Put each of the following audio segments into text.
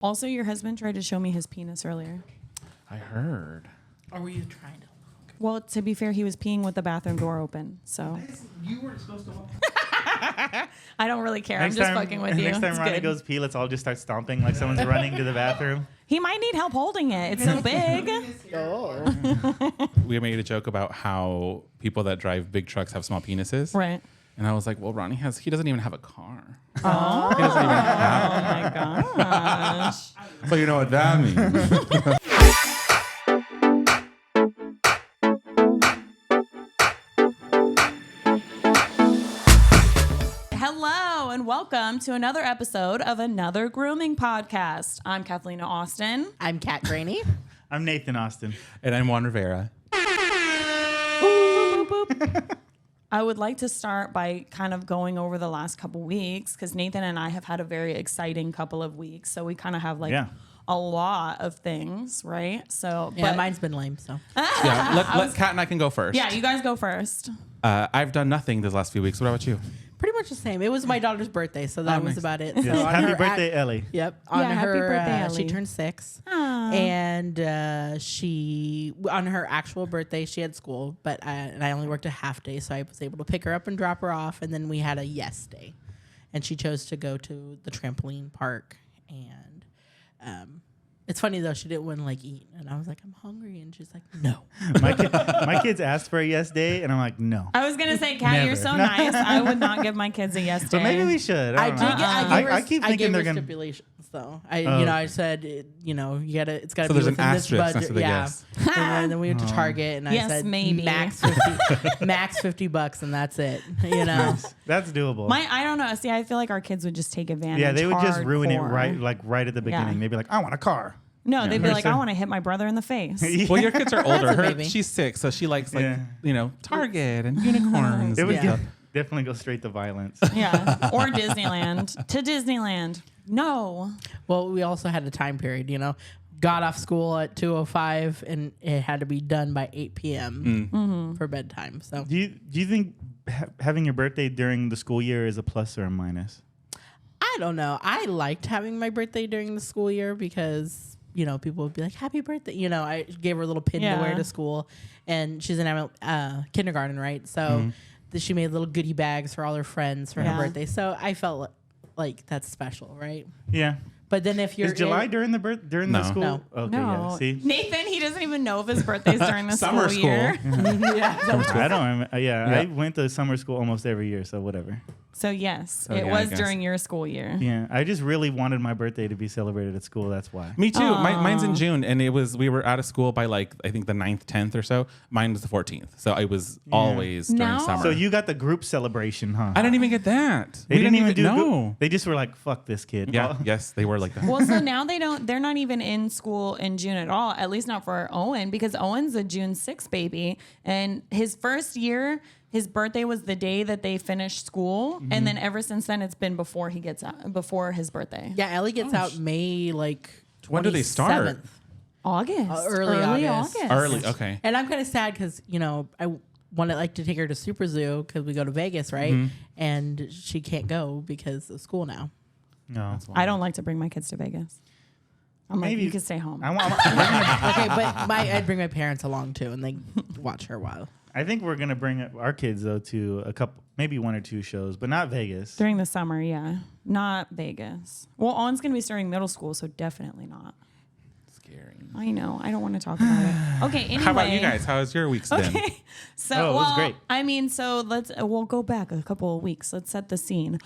Also, your husband tried to show me his penis earlier. I heard. Or were you trying to? Well, to be fair, he was peeing with the bathroom door open, so. You weren't supposed to. I don't really care. I'm just fucking with you. Next time It's Ronnie good. goes pee, let's all just start stomping like someone's running to the bathroom. He might need help holding it. It's so big. Oh. We made a joke about how people that drive big trucks have small penises. Right. And I was like, well, Ronnie he doesn't even have a car. Oh, He doesn't even have my gosh. So you know what that means. Hello and welcome to another episode of another grooming podcast. I'm Kathlena Austin. I'm Kat Graney. I'm Nathan Austin. And I'm Juan Rivera. Boop, boop, boop. I would like to start by kind of going over the last couple weeks because Nathan and I have had a very exciting couple of weeks. So we kind of have a lot of things, right? So, Yeah, but mine's been lame, so. Yeah, let Kat and I can go first. Yeah, you guys go first. I've done nothing this last few weeks. What about you? Pretty much the same. It was my daughter's birthday, so that was nice. about it. Yes. So on Happy her birthday, Ellie. Yep. On Yeah, happy her, birthday, she Ellie. turned 6. Aw. And she, on her actual birthday, she had school, but I only worked a half day, so I was able to pick her up and drop her off, and then we had a yes day. And she chose to go to the trampoline park, and it's funny, though, she didn't want to, eat. And I was like, I'm hungry. And she's like, no. My kids asked for a yes day, and I'm like, no. I was going to say, Kat, Never. you're so nice. I would not give my kids a yes day. But maybe we should. I don't did know. get. I keep thinking they're gonna. stipulations though. I said, you gotta. It's gotta So be there's an within this asterisk next budget. to the Yeah. yes. And then we went to Target, and I Yes, said, maybe. max $50, and that's it. You know. That's doable. I don't know. See, I feel like our kids would just take advantage. Yeah, they would just ruin it hardcore. right at the beginning. Yeah. They'd be like, I want a car. No, they'd be like, So- I want to hit my brother in the face. Well, your kids are older. a baby. She's 6, so she likes Yeah. Target and unicorns. It would and stuff. definitely go straight to violence. Yeah. Or Disneyland. To Disneyland. No. Well, we also had a time period. Got off school at 2:05, and it had to be done by 8 p.m. For bedtime. So Do you think having your birthday during the school year is a plus or a minus? I don't know. I liked having my birthday during the school year because, people would be like, happy birthday. I gave her a little pin to wear to school, and she's in kindergarten, right? So she made little goodie bags for all her friends for her birthday. So I felt like that's special, right? Yeah. But then if you're Is July during the No. school? No. Okay, yeah. See? Nathan, he doesn't even know if his birthday's during the Summer school school. year. I don't remember. Yeah. I went to summer school almost every year, so whatever. So, yes, Oh, it yeah, I was guess. during your school year. Yeah, I just really wanted my birthday to be celebrated at school. That's why. Me too. Mine's in June, and we were out of school by I think the 9th, 10th or so. Mine was the 14th, so I was always during No. summer. So you got the group celebration, huh? I didn't even get that. They didn't even do. No. They just were like, "Fuck this kid." Yeah. Oh. Yes, they were like that. Well, so now they're not even in school in June at all, at least not for Owen, because Owen's a June 6th baby. And his first year, his birthday was the day that they finished school. And then ever since then, it's been before his birthay. Yeah, Ellie gets out May 27th. When do they start? August. Early August. Early. Okay. And I'm kind of sad because, I wanted to take her to Super Zoo because we go to Vegas, right? And she can't go because of school now. No. I don't like to bring my kids to Vegas. I'm Maybe- like, you can stay home. Okay, but I'd bring my parents along too, and they watch her a while. I think we're gonna bring our kids though to a couple, maybe 1 or 2 shows, but not Vegas. During the summer, yeah. Not Vegas. Well, Owen's going to be starting middle school, so definitely not. Scary. I know. I don't want to talk about it. Okay, anyway. How about you guys? How has your week's been? Okay. So, Oh, it was great. I mean, so we'll go back a couple of weeks. Let's set the scene.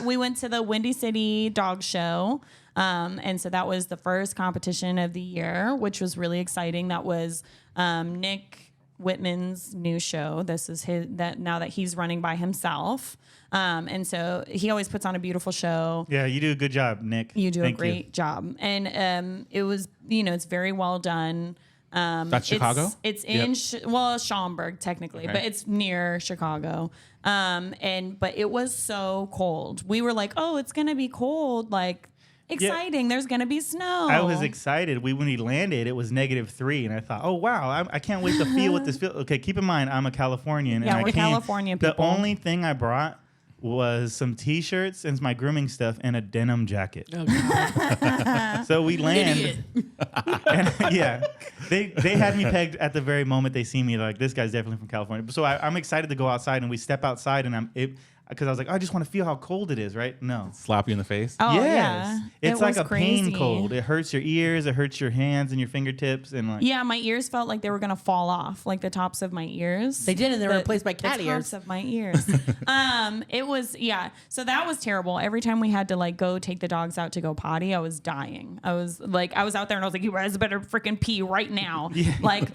We went to the Windy City Dog Show. And so that was the first competition of the year, which was really exciting. That was Nick Whitman's new show. This is now that he's running by himself. And so he always puts on a beautiful show. Yeah, you do a good job, Nick. You do Thank a great job. And it was, it's very well done. That's Chicago? It's in Schaumburg technically, but it's near Chicago. But it was so cold. We were like, oh, it's gonna be cold, like exciting. There's gonna be snow. I was excited. When we landed, it was -3, and I thought, oh wow, I can't wait to feel what this feels. Okay, keep in mind, I'm a Californian. Yeah, and we're California The people. only thing I brought was some T-shirts and my grooming stuff and a denim jacket. Oh, God. So we land. Idiot. And, yeah, they had me pegged at the very moment they see me. Like, this guy's definitely from California. So I'm excited to go outside, and we step outside, and because I was like, I just want to feel how cold it is, right? No. Slap you in the face. Oh, Yes. yeah. It's It like was a pain crazy. cold. It hurts your ears, it hurts your hands and your fingertips, and like Yeah, my ears felt like they were gonna fall off, like the tops of my ears. They did, and they were The- replaced by cat the ears. tops of my ears. It was So that was terrible. Every time we had to like go take the dogs out to go potty, I was dying. I was out there and I was like, you guys better freaking pee right now. Like,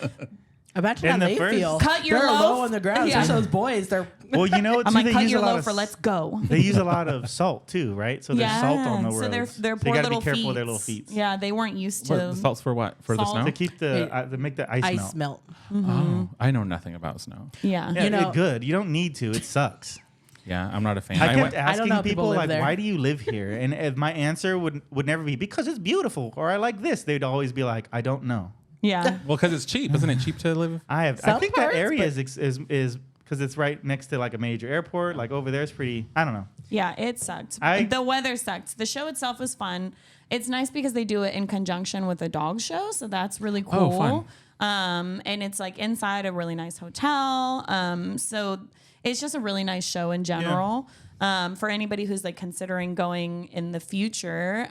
Imagine And how the they first- feel. Cut your They're loaf. low on the ground. Yeah. Especially those boys. They're well, you know, I'm too, like, they cut use your a lot loaf of or let's go. They use a lot of salt too, right? So there's salt on the roads. So their So poor you gotta little be careful feet. with their little feet. Yeah, they weren't used What, to the salt's for what? For Salt. the To snow? keep to make the ice, ice melt. melt. Oh, I know nothing about snow. Yeah. Yeah, You know- good. You don't need to. It sucks. Yeah, I'm not a fan. I kept went- I don't asking know if people people live like, there. why do you live here? And if my answer would never be because it's beautiful or I like this. They'd always be like, I don't know. Yeah. well, because it's cheap. Isn't it cheap to live? I Some think parts, that area but- is because it's right next to like a major airport. Like over there, it's pretty. I don't know. Yeah, it sucked. I- The weather sucked. The show itself was fun. It's nice because they do it in conjunction with a dog show, so that's really cool. Oh, And it's like inside a really nice hotel. So it's just a really nice show in general. For anybody who's like considering going in the future,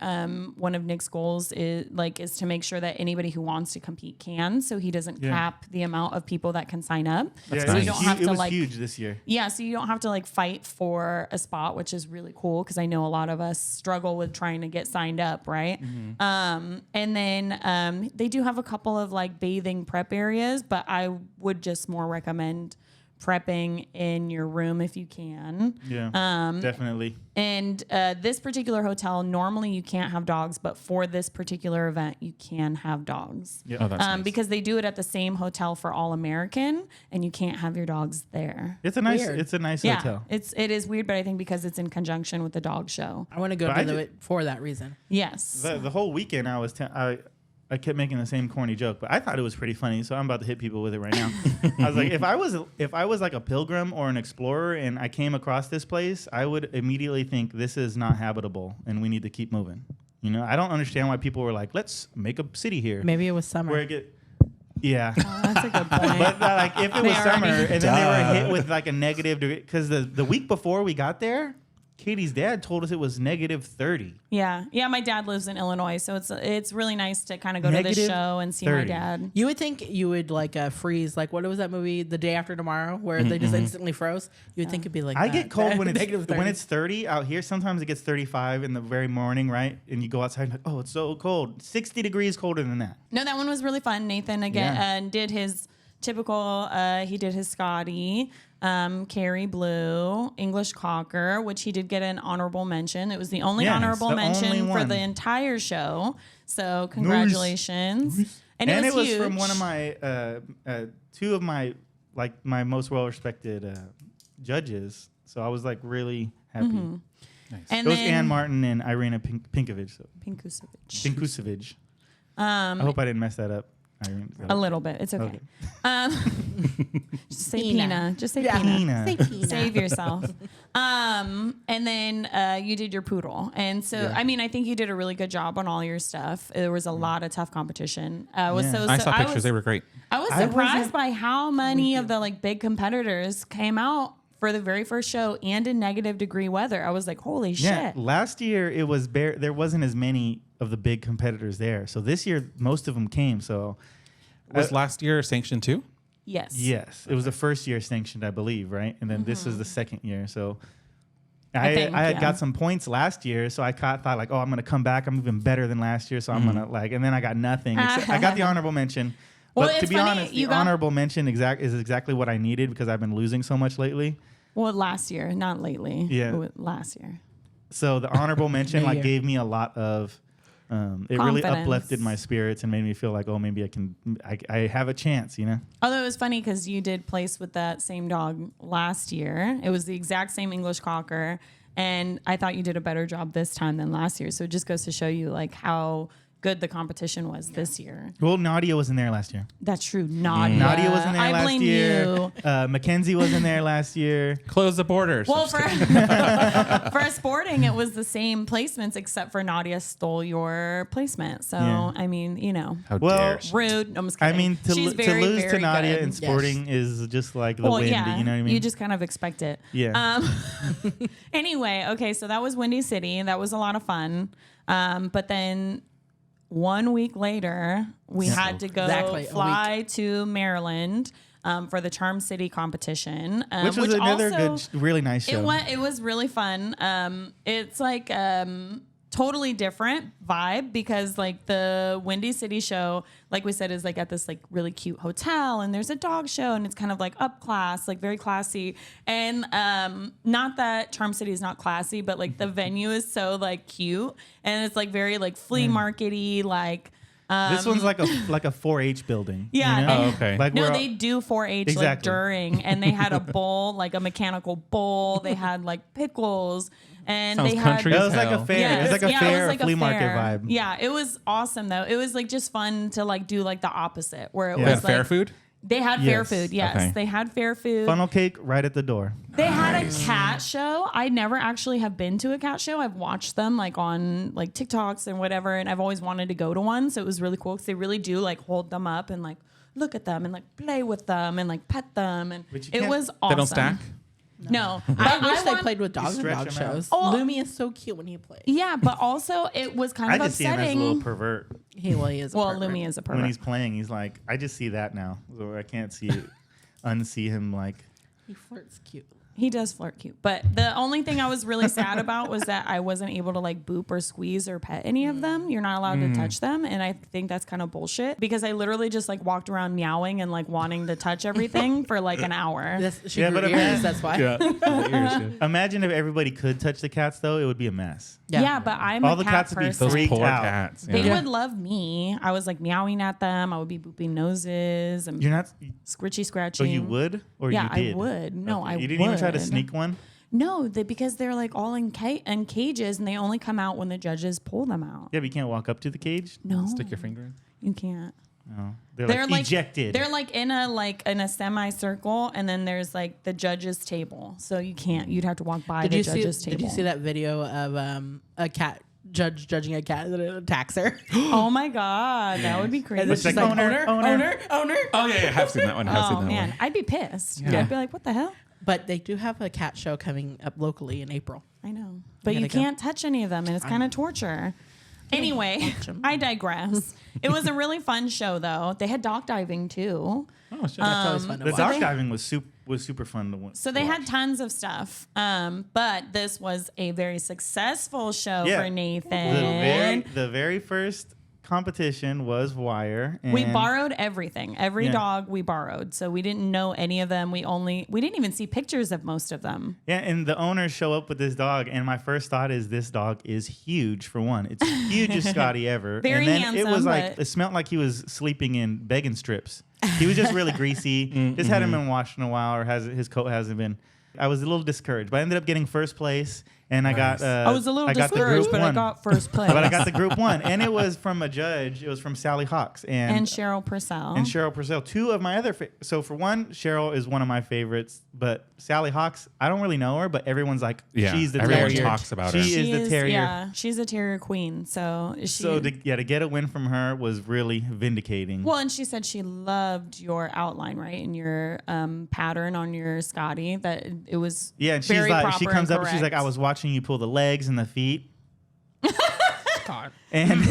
one of Nick's goals is to make sure that anybody who wants to compete can, so he doesn't Yeah. cap the amount of people that can sign up. Yeah, so nice. you don't have it to was like huge this year. yeah, so you don't have to like fight for a spot, which is really cool because I know a lot of us struggle with trying to get signed up, right? And then they do have a couple of like bathing prep areas, but I would just more recommend prepping in your room if you can. Yeah, definitely. And this particular hotel, normally you can't have dogs, but for this particular event, you can have dogs. Yeah. Oh, that's nice. Because they do it at the same hotel for All American, and you can't have your dogs there. It's a nice. Weird. It's a nice Yeah, hotel. it is weird, but I think because it's in conjunction with the dog show. I want to go But I to did- it for that reason. Yes. The whole weekend, I kept making the same corny joke, but I thought it was pretty funny, so I'm about to hit people with it right now. I was like, if I was like a pilgrim or an explorer and I came across this place, I would immediately think this is not habitable and we need to keep moving. You know, I don't understand why people were like, let's make a city here. Maybe it was summer. Where it get, yeah. Oh, that's a good point. But like if it They was summer already- and then they were hit with like a negative degree, because the week before we got there, Katie's dad told us it was negative 30. yeah. My dad lives in Illinois, so it's really nice to kind of go to Negative the show and see my 30. dad. You would think you would like freeze, like what was that movie, The Day After Tomorrow, where they just instantly froze? You would think it'd be like I that. get cold when Negative it's 30. when it's 30 out here. Sometimes it gets 35 in the very morning, right? And you go outside and like, oh, it's so cold. 60 degrees colder than that. No, that one was really fun. Nathan again Yeah. did his typical. He did his Scotty, Carrie Blue, English Cocker, which he did get an honorable mention. It was the only Yes, honorable the mention only for one. the entire show. So congratulations. And it was huge. from one of my two of my my most well respected judges. So I was like really happy. And It was then Ann Martin and Irina Pinkovic. So. Pinkusevich. Pinkusevich. I hope I didn't mess that up. A little bit. It's okay. Just say Pina. Pina. Just say Yeah. Pina. Pina. Say Pina. Save yourself. And then you did your poodle. And so, Yeah. I mean, I think you did a really good job on all your stuff. There was a lot of tough competition. Yeah. I saw pictures. They were great. I was I surprised wasn't- by how many of the like big competitors came out for the very first show and in negative degree weather. I was like, holy Yeah, shit. last year it was there wasn't as many of the big competitors there. So this year most of them came. So Was last year sanctioned too? Yes. yes, it was the first year sanctioned, I believe, right? And then this is the second year. So I think, I had yeah. got some points last year, so I thought like, oh, I'm gonna come back. I'm even better than last year, so I'm gonna like. And then I got nothing. I got the honorable mention. Well, But to it's be funny, honest, you the got- honorable mention is exactly what I needed because I've been losing so much lately. Well, last year, not lately. Yeah. Last year. So the honorable mention New like year. gave me a lot of. It really Confidence. uplifted my spirits and made me feel like, oh, maybe I have a chance, you know? Although it was funny because you did place with that same dog last year. It was the exact same English Cocker. And I thought you did a better job this time than last year. So it just goes to show you like how good the competition was this year. Well, Nadia wasn't there last year. That's true. Nadia. Nadia wasn't there I last blame year. you. Mackenzie wasn't there last year. Close the borders. Well, for sporting, it was the same placements except for Nadia stole your placement. So, Yeah. I mean, you know, How Well, dare she. rude. I'm just I kidding. mean, to She's lose very to Nadia good. in sporting is just like the Well, wind. yeah, You know what I mean? you just kind of expect it. Yeah. Anyway, okay, so that was Windy City. That was a lot of fun. But then 1 week later, we had to go Exactly, a fly to Maryland for the Charm City competition, which was another also, good, really nice show. It was really fun. It's like totally different vibe because like the Windy City show, like we said, is like at this like really cute hotel and there's a dog show and it's kind of like up class, like very classy. And not that Charm City is not classy, but like the venue is so like cute and it's like very like flea markety, like. This one's like a 4-H building. Yeah. You know? Oh, okay. Like No, we're they do 4-H like Exactly. during, and they had a bowl, like a mechanical bowl. They had like pickles, and Sounds they had. country That as was like a hell. fair. Yeah, it was like a fair like a flea market fair. vibe. Yeah, it was awesome though. It was like just fun to like do like the opposite, where it Yeah. They was had fair like food? they had fair Yes. food. Yes, Okay. they had fair food. Funnel cake right at the door. They had a cat show. I never actually have been to a cat show. I've watched them like on like TikToks and whatever, and I've always wanted to go to one. So it was really cool because they really do like hold them up and like look at them and like play with them and like pet them, and But you it can't- was awesome. They don't stack? No, I wish they want- played with dogs and stretch dog them out. shows. Oh. Lumi is so cute when he plays. Yeah, but also it was kind I of just see him as a upsetting. little pervert. He is. A Well, pervert. Lumi is a When pervert. he's playing, he's like, I just see that now. So I can't unsee him like. He flirts cute. He does flirt cute. But the only thing I was really sad about was that I wasn't able to like boop or squeeze or pet any of them. You're not allowed to touch them. And I think that's kind of bullshit because I literally just like walked around meowing and like wanting to touch everything for like an hour. She Yeah, grew but ears, that's why. Imagine if everybody could touch the cats, though, it would be a mess. Yeah, but I'm All a the cat cats would be person. Those freaked poor out. cats. They Yeah. would love me. I was like meowing at them. I would be booping noses and You're not. scritchy Oh, scratching. you would, or Yeah, you did? I would. No, Okay. I You didn't even try to would. sneak one. No, because they're like all in cages and they only come out when the judges pull them out. Yeah, but you can't walk up to the cage. No, Stick your finger in. you can't. No, they're They're like like ejected. They're like in a semicircle, and then there's like the judges' table. So you can't. You'd have to walk by the judges' table. Did you see that video of a cat judging a cat that attacks her? Oh my god, that would be crazy. And then It's she's like, like, owner. owner. Oh, yeah, I have seen that one. I have seen Oh that man, one. I'd be pissed. Yeah. I'd be like, what the hell? But they do have a cat show coming up locally in April. I know, but You you gotta go. can't touch any of them, and it's kind of torture. Anyway, I digress. It was a really fun show, though. They had dock diving too. Oh, shit. That's always fun to the watch. dog diving was super fun to watch. So they had tons of stuff, but this was a very successful show Yeah. for Nathan. the very first competition was wire. And We borrowed everything. Every Yeah. dog we borrowed. So we didn't know any of them. We didn't even see pictures of most of them. Yeah, and the owners show up with this dog, and my first thought is this dog is huge. For one, it's hugest Scotty ever. Very and then it handsome, was like but- it smelled like he was sleeping in begging strips. He was just really greasy. Just hadn't been washed in a while, or his coat hasn't been. I was a little discouraged, but I ended up getting first place, and I got. I was a little I got the discouraged, group but I one. got first place. But I got the group one, and it was from a judge. It was from Sally Hawks and Cheryl Purcell. and Cheryl Purcell. Two of my other so for one, Cheryl is one of my favorites, but Sally Hawks, I don't really know her, but everyone's like, Yeah, she's the everyone terrier. talks about she her. is the terrier. Yeah, she's a terrier queen. So she. So to get a win from her was really vindicating. well, and she said she loved your outline, right, and your pattern on your Scotty. That it was. Yeah, and she's very like, she proper comes and up and she's like, correct. I was watching you pull the legs and the feet. God. And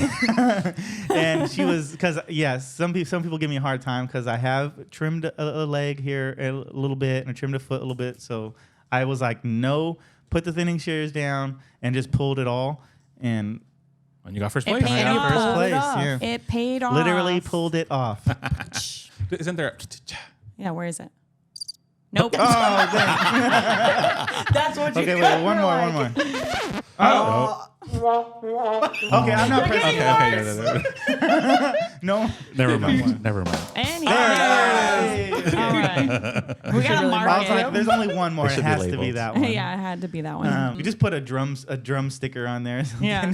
and she was because some people give me a hard time because I have trimmed a leg here a little bit and I trimmed a foot a little bit. So I was like, no, put the thinning shears down and just pulled it all and And you got first It place. paid I got off. first place. Yeah, It paid off. literally pulled it off. Isn't there? Yeah, where is it? Nope. Oh, dang. That's what you Okay, got wait, one for, more, like- one more. Oh. Okay, I'm not pressing. No. Never mind. Anyway, Hey. all right. We got to mark I was like, it. there's only one more. It It should be has to be labeled. that one. Yeah, it had to be that one. We just put a drum sticker on there. Yeah.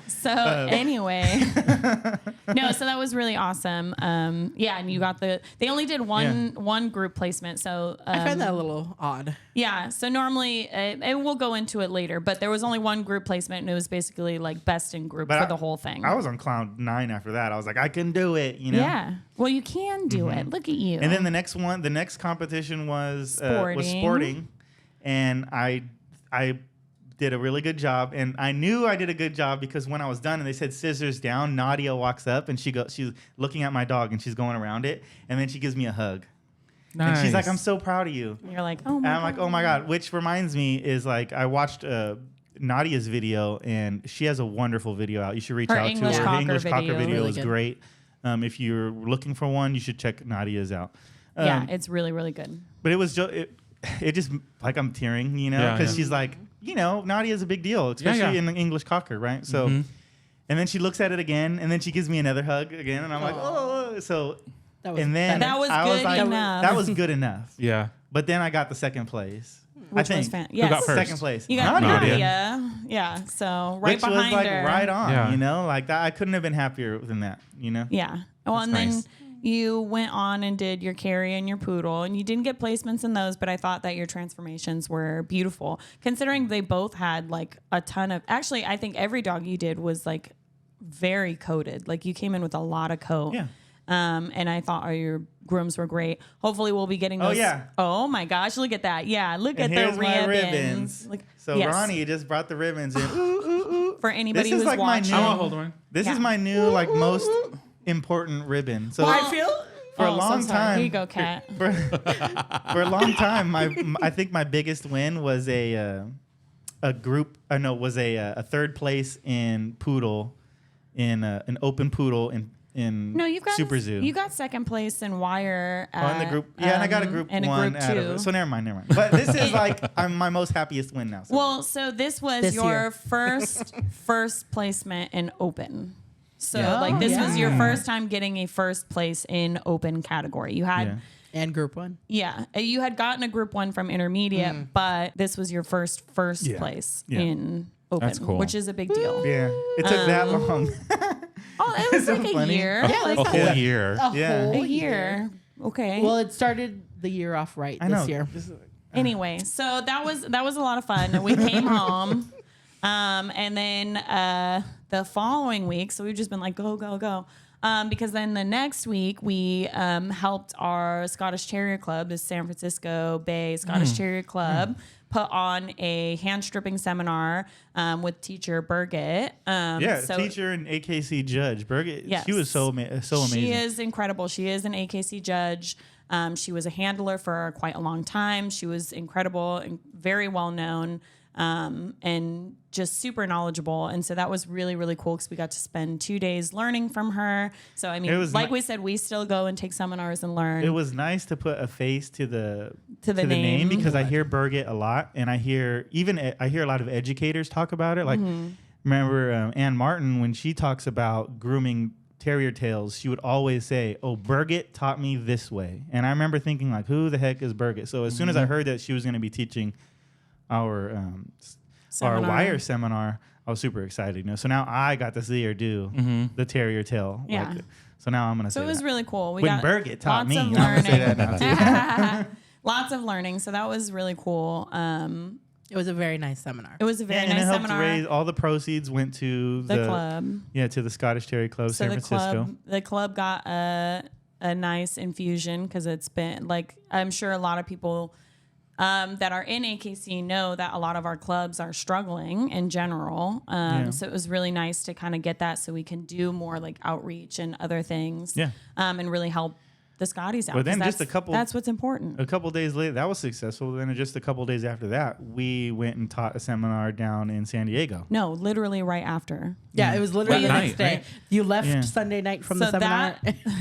So anyway, no, so that was really awesome. Yeah, and you got they only did one group placement. So I find that a little odd. yeah. So normally, and we'll go into it later, but there was only one group placement, and it was basically like best in group for the whole thing. I was on cloud 9 after that. I was like, I can do it. You know. Yeah. Well, you can do it. Look at you. And then the next competition was Sporting. sporting, and I did a really good job, and I knew I did a good job because when I was done and they said scissors down, Nadia walks up and she's looking at my dog and she's going around it, and then she gives me a hug. Nice. And she's like, I'm so proud of you. You're like, oh my And I'm like, God. oh my God. Which reminds me is like I watched Nadia's video, and she has a wonderful video out. You should reach Her out English to her. Cocker Her English Cocker video. video Really is good. great. If you're looking for one, you should check Nadia's out. Yeah, it's really, really good. But it was it just like I'm tearing, you know, Yeah, because yeah. she's like, you know, Nadia's a big deal, especially in the English Cocker, right? So, and then she looks at it again, and then she gives me another hug again, and I'm like, oh, so. That was And then That was I good was like, enough. that was good enough. Yeah. But then I got the second place. Which I was think. Yes. got first? Second place. You got Nadia. Nadia. Yeah. So right Which behind was like her. right on, Yeah. you know, like that. I couldn't have been happier than that, you know. Yeah. Well, That's and then nice. you went on and did your carry and your poodle, and you didn't get placements in those, but I thought that your transformations were beautiful, considering they both had like a ton of. Actually, I think every dog you did was like very coated. Like you came in with a lot of coat. Yeah. And I thought your grooms were great. Hopefully, we'll be getting Oh, those. yeah. Oh my gosh! Look at that. Yeah. Look And at here's the my ribbons. ribbons. Look, So yes. Ronnie just brought the ribbons in. Ooh, ooh, ooh. For anybody This is who's like my watching, new- I want to hold one. This Yeah. is my new like most important ribbon. So I feel for a Oh, so long sorry. time. Here you go, Kat. For a long time, I think my biggest win was a group. Was a third place in poodle, in an open poodle in No, you've got Super Zoo. You got second place in wire. Oh, in the group, yeah, and I got a group and one a group out two. of it. So never mind. But this is like I'm my most happiest win now. So. Well, so this was This your year. first placement in open. So Yeah. like this Oh, was your yeah. first time getting a first place in open category. You had and group one. you had gotten a group one from intermediate, but this was your first Yeah. place Yeah. in open, That's cool. which is a big deal. Yeah, it took that long. Oh, it was So like a funny. year. A Like whole year. Yeah. a year. Okay. Well, it started the year off right I know. this year. Anyway, so that was a lot of fun. We came home, and then the following week, so we've just been like go go go, because then the next week we helped our Scottish Terrier Club, the San Francisco Bay Scottish Terrier Club, put on a hand stripping seminar with teacher Birgit. So teacher and AKC judge Birgit. Yes. She was so amazing. She is incredible. She is an AKC judge. She was a handler for quite a long time. She was incredible and very well known, and just super knowledgeable. And so that was really, really cool because we got to spend 2 days learning from her. So, I It mean, was like ni- we said, we still go and take seminars and learn. It was nice to put a face to the name. name because I hear Birgit a lot, and I hear a lot of educators talk about it. Like remember Ann Martin when she talks about grooming terrier tails, she would always say, "Oh, Birgit taught me this way," and I remember thinking like, "Who the heck is Birgit?" So as soon as I heard that she was going to be teaching our Seminar. wire seminar, I was super excited. You know, so now I got to see her do the terrier tail. Yeah. Like, so now I'm gonna say So it was that. really cool. We When got Birgit taught lots me, of I'm gonna say learning. that now too. Lots of learning. So that was really cool. It was a very nice seminar. It was a very and nice it helped seminar. raise all the proceeds went to the club. Yeah, to the Scottish Terrier Club, So San the Francisco. club got a nice infusion because it's been like I'm sure a lot of people that are in AKC know that a lot of our clubs are struggling in general. So it was really nice to kind of get that so we can do more like outreach and other things. Yeah. And really help the Scotties out. But then 'cause just that's what's important. A couple days later, that was successful. Then just a couple days after that, we went and taught a seminar down in San Diego. No, literally right after. Yeah, it was literally That the night, next day. right? You left Yeah. Sunday night from So the seminar.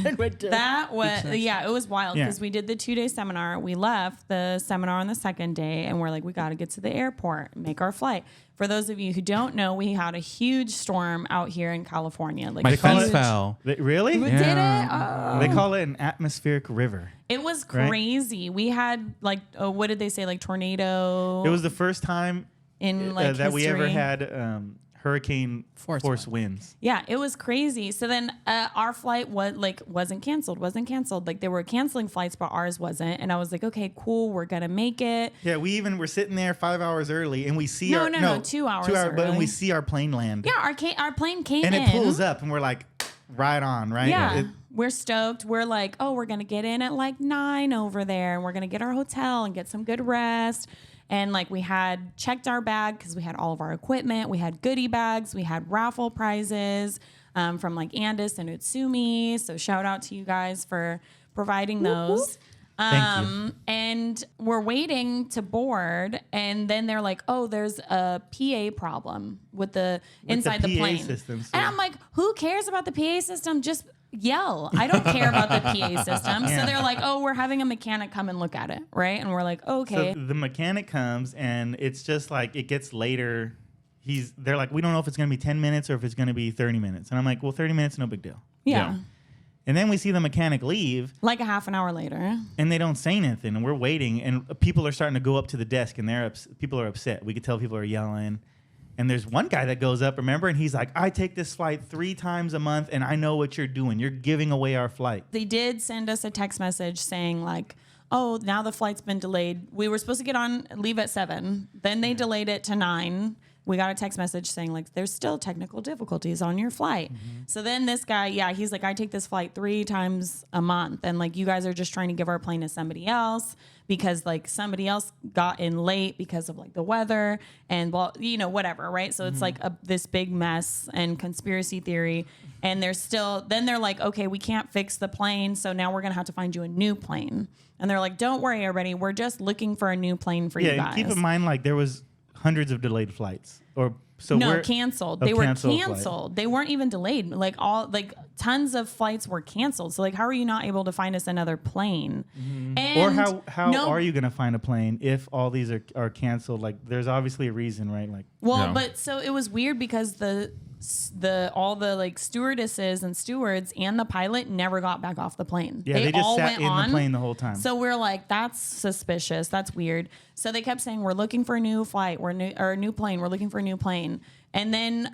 and went to That was, Beach yeah, it was wild Yeah. because we did the 2-day seminar. We left the seminar on the second day and we're like, we got to get to the airport, make our flight. For those of you who don't know, we had a huge storm out here in California. Like My fence huge. fell. Really? We did it? Oh. They call it an atmospheric river. It was Right? crazy. We had like, what did they say? Like tornado. It was the first time in like that we ever history. had hurricane force winds. Yeah, it was crazy. So then our flight wasn't canceled. Like they were canceling flights, but ours wasn't. And I was like, okay, cool, we're gonna make it. Yeah, we even were sitting there 5 hours early, and we see No, our 2 hours. 2 hours, but early. we see our plane land. Yeah, our plane came and in. it pulls up, and we're like, right on, right? Yeah, we're stoked. We're like, oh, we're gonna get in at like 9 over there, and we're gonna get our hotel and get some good rest. And like we had checked our bag because we had all of our equipment. We had goodie bags. We had raffle prizes from like Andis and Utsumi. So shout out to you guys for providing those. Thank you. And we're waiting to board, and then they're like, "Oh, there's a PA problem with the inside the PA plane." system, so- And I'm like, "Who cares about the PA system? Just yell. I don't care about the PA system." Yeah. So they're like, "Oh, we're having a mechanic come and look at it," right? And we're like, "Okay." So the mechanic comes, and it's just like it gets later. They're like, we don't know if it's going to be 10 minutes or if it's going to be 30 minutes. And I'm like, well, 30 minutes, no big deal. Yeah. Yeah. And then we see the mechanic leave, Like a half an hour later. and they don't say anything, and we're waiting, and people are starting to go up to the desk, and people are upset. We could tell people are yelling. And there's one guy that goes up, remember, and he's like, I take this flight 3 times a month, and I know what you're doing. You're giving away our flight. They did send us a text message saying like, "Oh, now the flight's been delayed. We were supposed to leave at 7. Then they delayed it to 9. We got a text message saying like, there's still technical difficulties on your flight." So then this guy, he's like, "I take this flight 3 times a month. And like, you guys are just trying to give our plane to somebody else because like somebody else got in late because of like the weather and well, whatever. Right. So it's like this big mess and conspiracy theory. And they're like, "Okay, we can't fix the plane. So now we're going to have to find you a new plane." And they're like, "Don't worry, everybody. We're just looking for a new plane for you Yeah, guys." and keep in mind, like, there was hundreds of delayed flights. Canceled. They were canceled canceled. flight. They weren't even delayed. Like tons of flights were canceled. So like, how are you not able to find us another plane? And Or how are you going to find a plane if all these are canceled? Like, there's obviously a reason, right? Like, Well, Yeah. but so it was weird because all the like stewardesses and stewards and the pilot never got back off the plane. yeah, they just all sat went in on. the plane the whole time. So we're like, that's suspicious. That's weird. So they kept saying, "We're looking for a new flight. Or a new plane. We're looking for a new plane." And then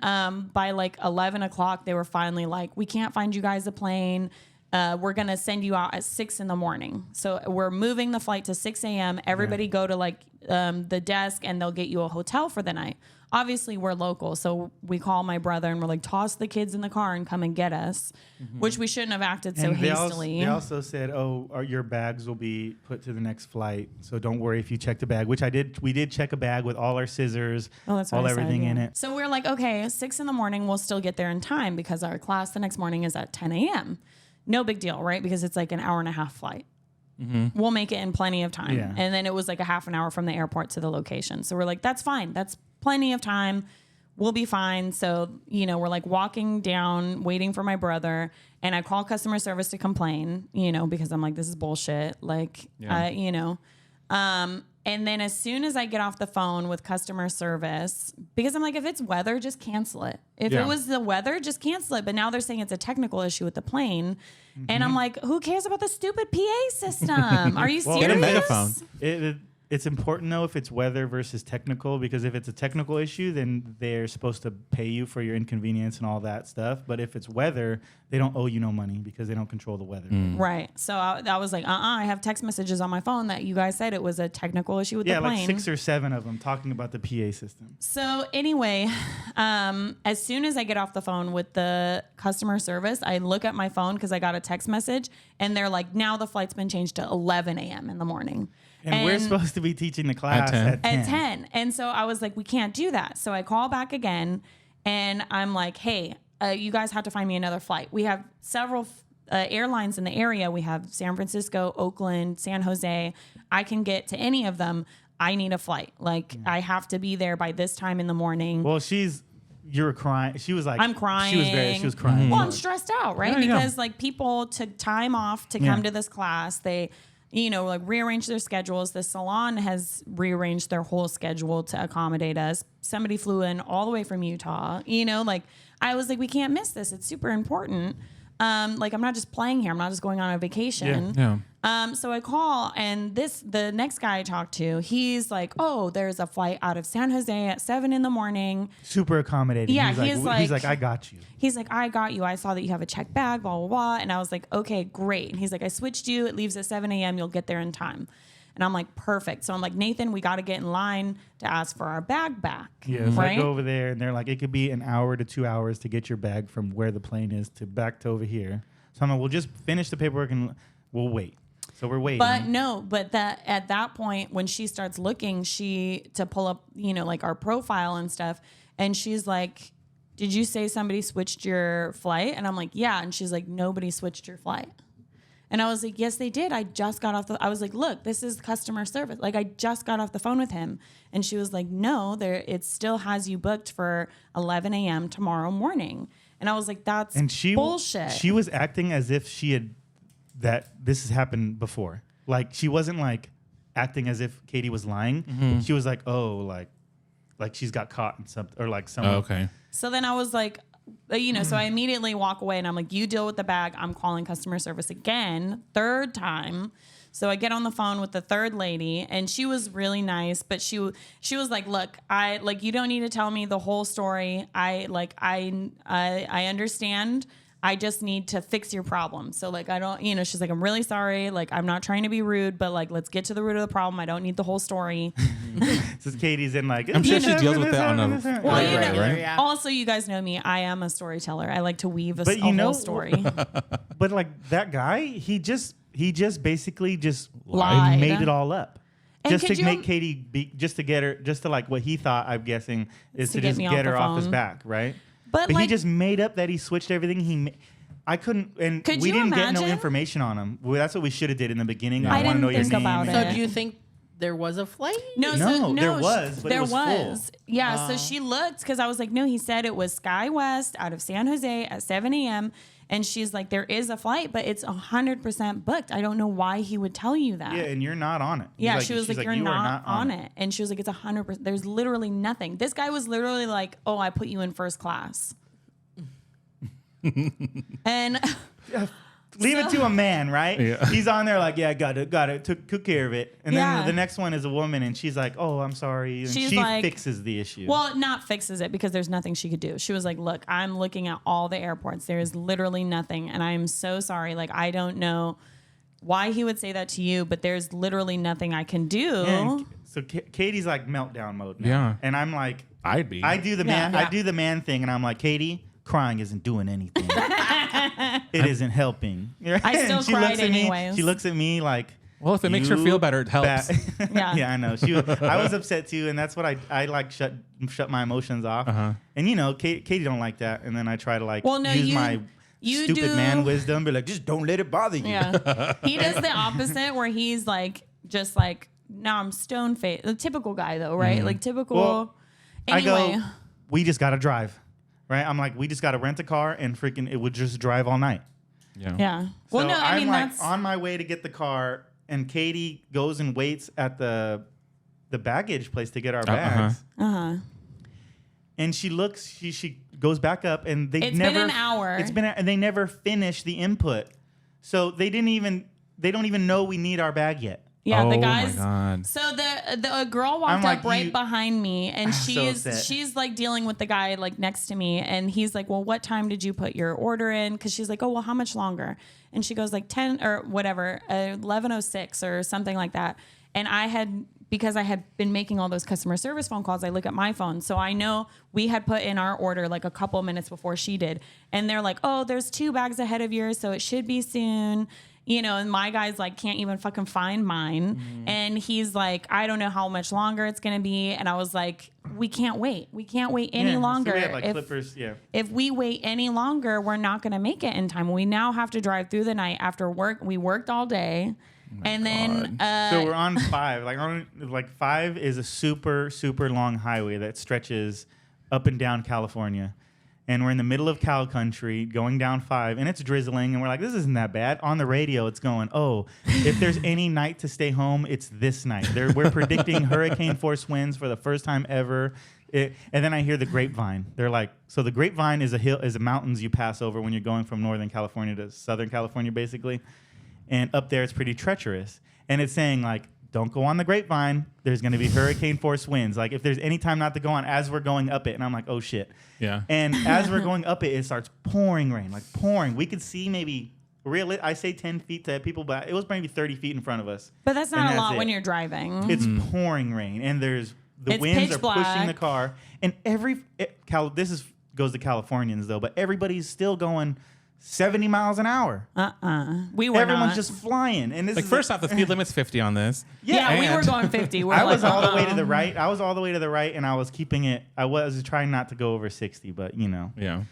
by like 11 o'clock, they were finally like, "We can't find you guys a plane. We're going to send you out at 6 a.m. So we're moving the flight to 6 a.m. Everybody go to like the desk and they'll get you a hotel for the night. Obviously, we're local. So we call my brother and we're like, "Toss the kids in the car and come and get us," which we shouldn't have acted so and hastily. they also said, your bags will be put to the next flight. So don't worry if you check the bag, which I did. We did check a bag with all our scissors, That's what all I said, everything in yeah. it. So we're like, okay, 6 a.m. we'll still get there in time because our class the next morning is at 10 a.m. No big deal, right? Because it's like an hour and a half flight. We'll make it in plenty of time. Yeah. And then it was like a half an hour from the airport to the location. So we're like, that's fine. That's plenty of time. We'll be fine. So, we're like walking down, waiting for my brother. And I call customer service to complain, because I'm like, this is bullshit. Like, Yeah. And then as soon as I get off the phone with customer service, because I'm like, if it's weather, just cancel it. If Yeah. it was the weather, just cancel it. But now they're saying it's a technical issue with the plane. And I'm like, who cares about the stupid PA system? Are you Well, serious? Get a megaphone. It's important though if it's weather versus technical, because if it's a technical issue, then they're supposed to pay you for your inconvenience and all that stuff. But if it's weather, they don't owe you no money because they don't control the weather. Right. So I was like, I have text messages on my phone that you guys said it was a technical issue with the plane. Like 6 or 7 of them talking about the PA system. So anyway, as soon as I get off the phone with the customer service, I look at my phone because I got a text message and they're like, now the flight's been changed to 11 a.m. in the morning. And we're supposed to be teaching the class 10. at 10. At 10. And so I was like, we can't do that. So I call back again and I'm like, hey, you guys have to find me another flight. We have several airlines in the area. We have San Francisco, Oakland, San Jose. I can get to any of them. I need a flight. Like, I have to be there by this time in the morning. Well, you were crying. She was like, I'm crying. She was crying. Well, I'm stressed out, right? Yeah, yeah. Because like people took time off to come to this class. They like rearrange their schedules. The salon has rearranged their whole schedule to accommodate us. Somebody flew in all the way from Utah. Like I was like, we can't miss this. It's super important. Like I'm not just playing here. I'm not just going on a vacation. Yeah. So I call, and the next guy I talked to, he's like, oh, there's a flight out of San Jose at 7 a.m. Super accommodating. Yeah, he's like, I got you. He's like, I got you. I saw that you have a checked bag, blah, blah, blah. And I was like, okay, great. And he's like, I switched you. It leaves at 7 a.m. You'll get there in time. And I'm like, perfect. So I'm like, Nathan, we got to get in line to ask for our bag back. Yeah, so I go over there, and they're like, it could be an hour to 2 hours to get your bag from where the plane is to back to over here. So I'm like, we'll just finish the paperwork and we'll wait. So we're waiting. But at that point, when she starts looking, to pull up, like our profile and stuff, and she's like, did you say somebody switched your flight? And I'm like, yeah. And she's like, nobody switched your flight. And I was like, yes, they did. I just got off I was like, look, this is customer service. Like, I just got off the phone with him. And she was like, no, it still has you booked for 11 a.m. tomorrow morning. And I was like, that's bullshit. She was acting as if that this has happened before. Like, she wasn't like acting as if Katie was lying. Mm-hmm. She was like, oh, like she's got caught in something, or like someone. Oh, okay. So then I was like, so I immediately walk away, and I'm like, you deal with the bag. I'm calling customer service again, third time. So I get on the phone with the third lady, and she was really nice, but she was like, look, you don't need to tell me the whole story. I understand. I just need to fix your problem. So like, I don't, she's like, I'm really sorry. Like, I'm not trying to be rude, but like, let's get to the root of the problem. I don't need the whole story. So Katie's in like, I'm sure she deals with that on a right? Yeah. Also, you guys know me. I am a storyteller. I like to weave a whole story. But like that guy, he just basically just lied. Made it all up. And just to make Katie just to get her, just to like what he thought, I'm guessing, is to just get her off his back, right? But he just made up that he switched everything. I couldn't, and we didn't get no information on him. Well, that's what we should have did in the beginning. I want to know your name. About it. So do you think there was a flight? No, there was, but it was full. Yeah, so she looked, because I was like, no, he said it was SkyWest out of San Jose at 7 a.m. And she's like, there is a flight, but it's 100% booked. I don't know why he would tell you that. Yeah, and you're not on it. Yeah, she was like, you're not on it. And she was like, it's 100%. There's literally nothing. This guy was literally like, oh, I put you in first class. And leave it to a man, right? Yeah. He's on there like, yeah, got it, took care of it. And then the next one is a woman, and she's like, oh, I'm sorry. And she like, fixes the issue. Well, not fixes it, because there's nothing she could do. She was like, look, I'm looking at all the airports. There is literally nothing, and I am so sorry. Like, I don't know why he would say that to you, but there's literally nothing I can do. Yeah, so Katie's like meltdown mode now. Yeah. And I'm like, I do the man thing, and I'm like, Katie, crying isn't doing anything. It isn't helping. I still cried anyways. She looks at me like, well, if it makes her feel better, it helps. Yeah, I know. I was upset too, and that's what I like shut my emotions off. Uh-huh. And Katie don't like that, and then I try to use my stupid man wisdom, be like, just don't let it bother you. Yeah. He does the opposite, where he's like, just like, now I'm stone faced. A typical guy though, right? Mm-hmm. Like typical. Well, anyway, I go, we just gotta drive. Right, I'm like, we just got to rent a car and freaking, it would just drive all night. Yeah. Well, so no, I mean, like that's on my way to get the car, and Katie goes and waits at the baggage place to get our bags. And she looks, she goes back up, and it's been an hour. And they never finish the input, so they don't even know we need our bag yet. Yeah, the guys. My God. So the girl walked up right behind me, and she's like dealing with the guy like next to me, and he's like, well, what time did you put your order in? Because she's like, oh, well, how much longer? And she goes like 10 or whatever, 11:06 or something like that. And because I had been making all those customer service phone calls, I look at my phone. So I know we had put in our order like a couple minutes before she did. And they're like, oh, there's 2 bags ahead of yours, so it should be soon. And my guy's like, can't even fucking find mine. Mm-hmm. And he's like, I don't know how much longer it's going to be. And I was like, we can't wait. We can't wait any longer. So we had like flippers, If we wait any longer, we're not going to make it in time. We now have to drive through the night after work. We worked all day. Then so we're on 5. 5 is a super, super long highway that stretches up and down California. and we're in the middle of cow country going down 5, and it's drizzling, and we're like, this isn't that bad. On the radio, it's going, oh, if there's any night to stay home, it's this night. We're predicting hurricane force winds for the first time ever. And then I hear the grapevine. They're like, so the grapevine is a mountains you pass over when you're going from Northern California to Southern California, basically. And up there, it's pretty treacherous. And it's saying, like, don't go on the grapevine. There's going to be hurricane force winds. Like, if there's any time not to go on as we're going up it. And I'm like, oh, shit. Yeah. And as we're going up it, it starts pouring rain, like pouring. We could see maybe, I say 10 feet to people, but it was maybe 30 feet in front of us. But that's not a lot when you're driving. It's pouring rain. And the winds are pushing the car. And this goes to Californians, though, but everybody's still going 70 miles an hour. Everyone's just flying. And this like, first off, the speed limit's 50 on this. Yeah, we were going 50. I was all the way to the right. I was all the way to the right, and I was keeping it. I was trying not to go over 60, but you know. Yeah.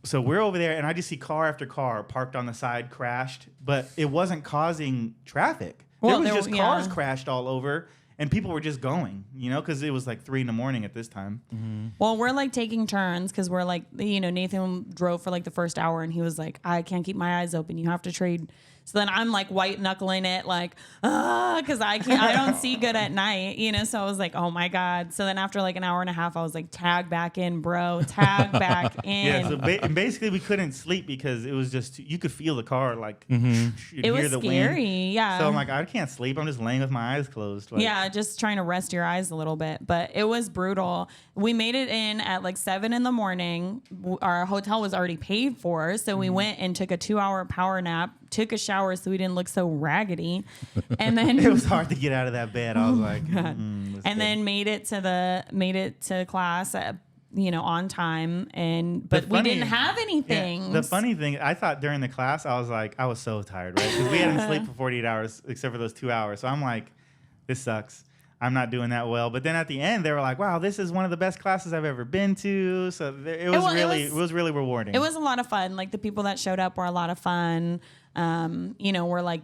So we're over there, and I just see car after car parked on the side, crashed, but it wasn't causing traffic. There was just cars crashed all over. And people were just going, you know, because it was like 3 a.m. at this time. Mm-hmm. Well, we're like taking turns because we're like, you know, Nathan drove for like the first hour and he was like, I can't keep my eyes open. You have to trade. So then I'm like white knuckling it, like, because I don't see good at night, you know. So I was like, oh my God. So then after like an hour and a half, I was like, tag back in, bro, tag back in. Yeah. So and basically, we couldn't sleep because it was just you could feel the car like it was scary. Wind. Yeah. So I'm like, I can't sleep. I'm just laying with my eyes closed. Like, yeah, just trying to rest your eyes a little bit, but it was brutal. We made it in at like 7 a.m. Our hotel was already paid for, so we went and took a 2-hour power nap. Took a shower so we didn't look so raggedy, and then it was hard to get out of that bed. I was like, and then made it to class, on time, but we didn't have anything. Yeah, the funny thing, I thought during the class, I was so tired, right? Because we hadn't slept for 48 hours except for those 2 hours. So I'm like, this sucks. I'm not doing that well. But then at the end, they were like, wow, this is one of the best classes I've ever been to. So it was really rewarding. It was a lot of fun. Like the people that showed up were a lot of fun. We're like,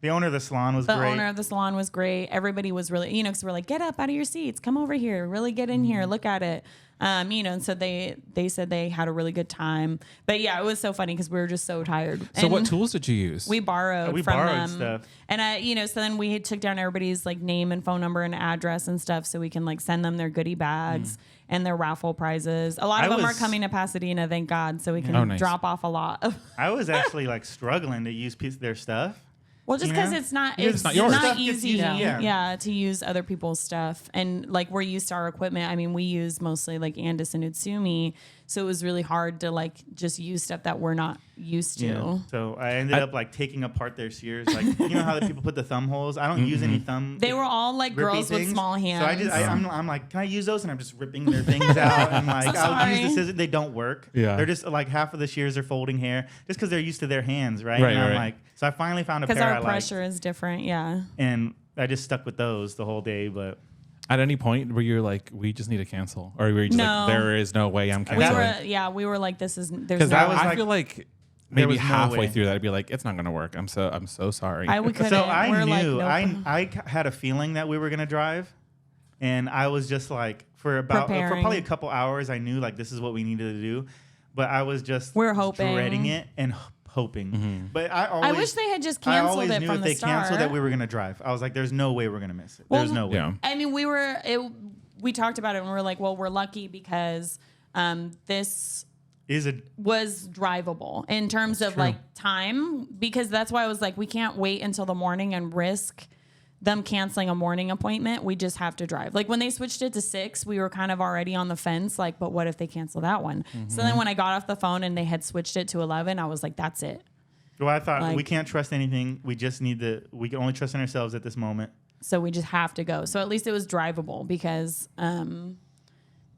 the owner of the salon was great. The owner of the salon was great. Everybody was really, because we're like, get up out of your seats, come over here, really get in here, look at it. And so they said they had a really good time. But yeah, it was so funny because we were just so tired. So what tools did you use? We borrowed from them. Stuff. And so then we took down everybody's like name and phone number and address and stuff so we can like send them their goodie bags and their raffle prizes. A lot of them are coming to Pasadena, thank God, so we can drop off a lot. I was actually like struggling to use their stuff. Well, just because it's not yours. Not easy to use other people's stuff. And like we're used to our equipment. I mean, we use mostly like Andis and Utsumi. So it was really hard to like just use stuff that we're not used to. Yeah. So I ended up like taking apart their shears. Like, you know how the people put the thumb holes? I don't use any thumb. They were all like girls with small hands. So I'm like, can I use those? And I'm just ripping their things out. And like, I'll use the scissors. They don't work. Yeah. They're just like half of the shears are folding hair just because they're used to their hands, right? And I'm like, so I finally found a pair I like. Because our pressure is different, yeah. And I just stuck with those the whole day, but... At any point were you like, we just need to cancel? Or were you just like, there is no way I'm canceling? We were like, there's no Because I feel like maybe no halfway way. through that, I'd be like, it's not going to work. I'm so sorry. We couldn't. So I knew, like, nope. I had a feeling that we were going to drive. And I was just like, for probably a couple hours, I knew like this is what we needed to do. But I was just dreading it and hoping. But I wish they had just canceled it from the start. I always knew if they canceled that we were going to drive. I was like, there's no way we're going to miss it. There's no way. Yeah. I mean, we talked about it and we were like, well, we're lucky because this was drivable in terms of like time, because that's why I was like, we can't wait until the morning and risk them canceling a morning appointment. We just have to drive. Like when they switched it to 6, we were kind of already on the fence, like, but what if they cancel that one? So then when I got off the phone and they had switched it to 11, I was like, that's it. Well, I thought we can't trust anything. We just we can only trust in ourselves at this moment. So we just have to go. So at least it was drivable because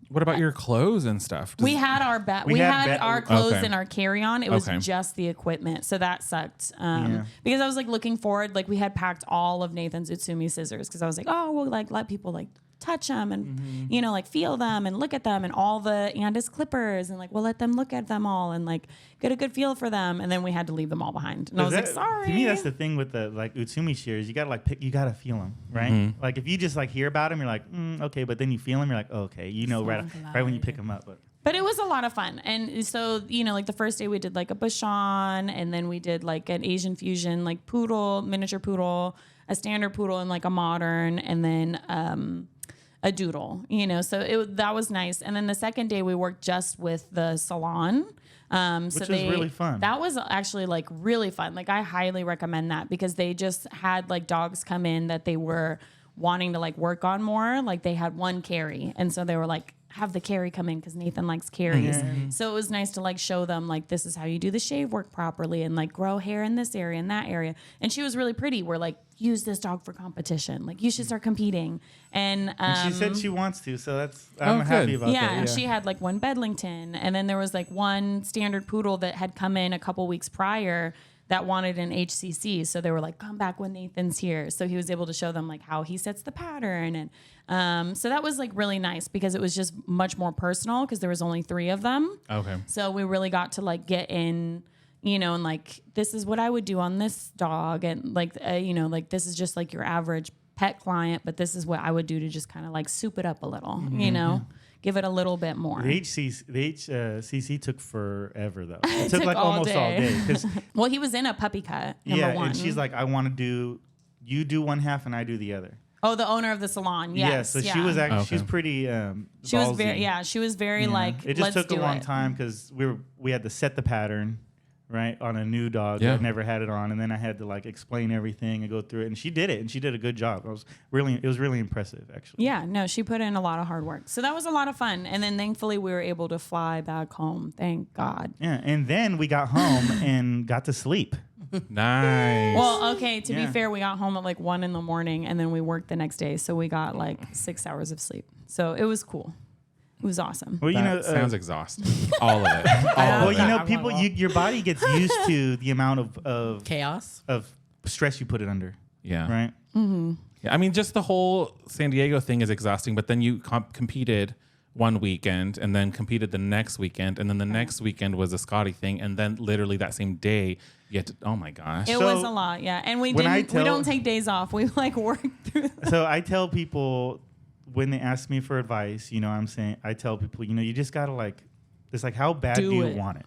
what about your clothes and stuff? We had our our clothes in our carry-on. It was just the equipment, so that sucked. Because I was like looking forward, like we had packed all of Nathan's Utsumi scissors because I was like, oh, we'll like let people like touch them and like feel them and look at them, and all the Andis clippers, and like we'll let them look at them all and like get a good feel for them, and then we had to leave them all behind. And I was like, sorry. To me, that's the thing with the like Utsumi shears. You gotta like pick. You gotta feel them, right? Like if you just like hear about them, you're like, okay, but then you feel them, you're like, okay, right when you pick them up. But it was a lot of fun. And so, like the first day we did like a Bashan, and then we did like an Asian fusion, like poodle, miniature poodle, a standard poodle, and like a modern, and then a doodle, so that was nice. And then the second day we worked just with the salon. Which was really fun. That was actually like really fun. Like I highly recommend that because they just had like dogs come in that they were wanting to like work on more. Like they had one carry. And so they were like, have the carry come in because Nathan likes carries. Mm-hmm. So it was nice to like show them like this is how you do the shave work properly and like grow hair in this area and that area. And she was really pretty. We're like, use this dog for competition. Like you should start competing. And she said she wants to, so I'm good. happy about that. yeah, and she had like one Bedlington, and then there was like one standard poodle that had come in a couple weeks prior that wanted an HCC. So they were like, come back when Nathan's here. So he was able to show them like how he sets the pattern. And so that was like really nice because it was just much more personal because there was only 3 of them. Okay. So we really got to like get in, and like, this is what I would do on this dog. And like, like this is just like your average pet client, but this is what I would do to just kind of like soup it up a little, give it a little bit more. The HCC took forever though. It took like almost all day. Well, he was in a puppy cut, number one. And she's like, I want to do, you do one half and I do the other. Oh, the owner of the salon. Yes. Yeah, so she was actually, she's pretty she was ballsy, very, she was very like, it just let's took a do long it. time because we had to set the pattern, right, on a new dog Yeah. that never had it on, and then I had to like explain everything and go through it, and she did it, and she did a good job. It was really impressive, actually. Yeah, no, she put in a lot of hard work. So that was a lot of fun. And then thankfully we were able to fly back home. Thank God. Yeah, and then we got home and got to sleep. Nice. Well, okay, to be Yeah. fair, we got home at like 1 a.m. and then we worked the next day. So we got like 6 hours of sleep. So it was cool. It was awesome. Well, that sounds exhausting. All of it. well, you know, people, your body gets used to the amount of Chaos. stress you put it under, Yeah. right? Yeah. I mean, just the whole San Diego thing is exhausting, but then you competed one weekend and then competed the next weekend. And then the next weekend was a Scotty thing. And then literally that same day, you had to, oh my gosh. It So, was a lot, yeah. And we when I don't take days off. We like work through So I tell people when they ask me for advice, I tell people, you just gotta like, it's like, how bad do you want it?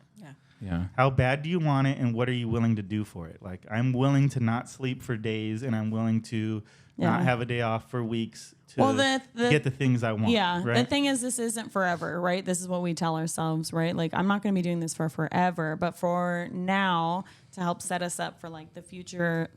Yeah. How bad do you want it, and what are you willing to do for it? Like, I'm willing to not sleep for days, and I'm willing to not have a day off for weeks to get the things I want. Yeah. right? The thing is, this isn't forever, right? This is what we tell ourselves, right? Like, I'm not going to be doing this for forever, but for now, to help set us up for like the future,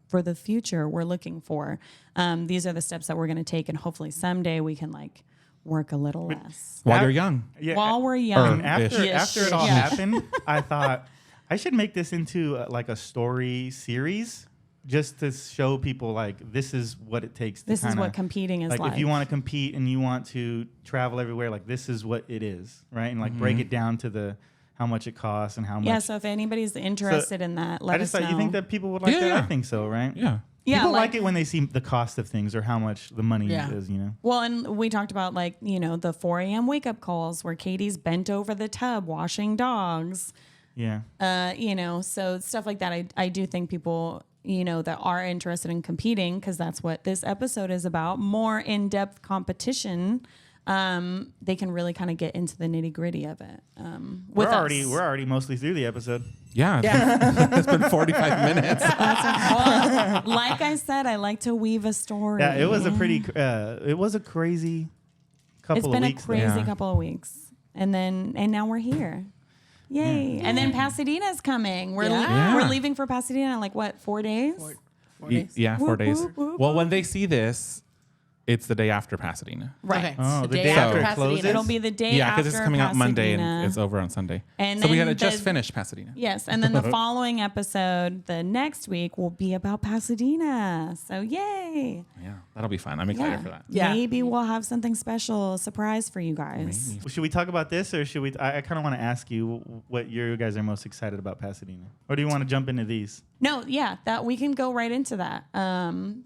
for the future we're looking for. These are the steps that we're going to take, and hopefully someday we can like work a little less. While you're young. Yeah, While we're young. and after it all Yeah. happened, I thought I should make this into like a story series, just to show people like this is what it takes. This is what competing is like. If you want to compete and you want to travel everywhere, like this is what it is, right? And like break it down to the how much it costs and how much. Yeah. So if anybody's interested in that, let I just us thought know. you think that people would like that. Yeah. I think so, right? Yeah. Yeah, People like it when they see the cost of things or how much the money is, Well, and we talked about like, the 4 a.m. wake up calls where Katie's bent over the tub washing dogs. Yeah. So stuff like that. I do think people, that are interested in competing, because that's what this episode is about, more in-depth competition. They can really kind of get into the nitty-gritty of it. We're already mostly through the episode. Yeah. It's been 45 minutes. Well, like I said, I like to weave a story. Yeah, it was a crazy couple of weeks. It's been a crazy Yeah. couple of weeks. And now we're here. Yay. Yeah. And then Pasadena's coming. We're Yeah. we're leaving for Pasadena in like what, 4 days? 4 days. Yeah, 4 Whoop, days. whoop, whoop, Well, when they see this, it's the day after Pasadena. Right. Okay. Oh, the the day day after after it Pasadena. closes? It'll be the day Yeah, after because it's coming out Monday Pasadena. and it's over on Sunday. And So we then got to just the- finish Pasadena. Yes, and then the following episode, the next week, will be about Pasadena. So yay! Yeah, that'll be fun. I'm excited for that. Yeah. Maybe we'll have something special, surprise for you guys. Maybe. Well, should we talk about this, or should we? I kind of want to ask you what you guys are most excited about Pasadena, or do you want to jump into these? No, yeah, that we can go right into that.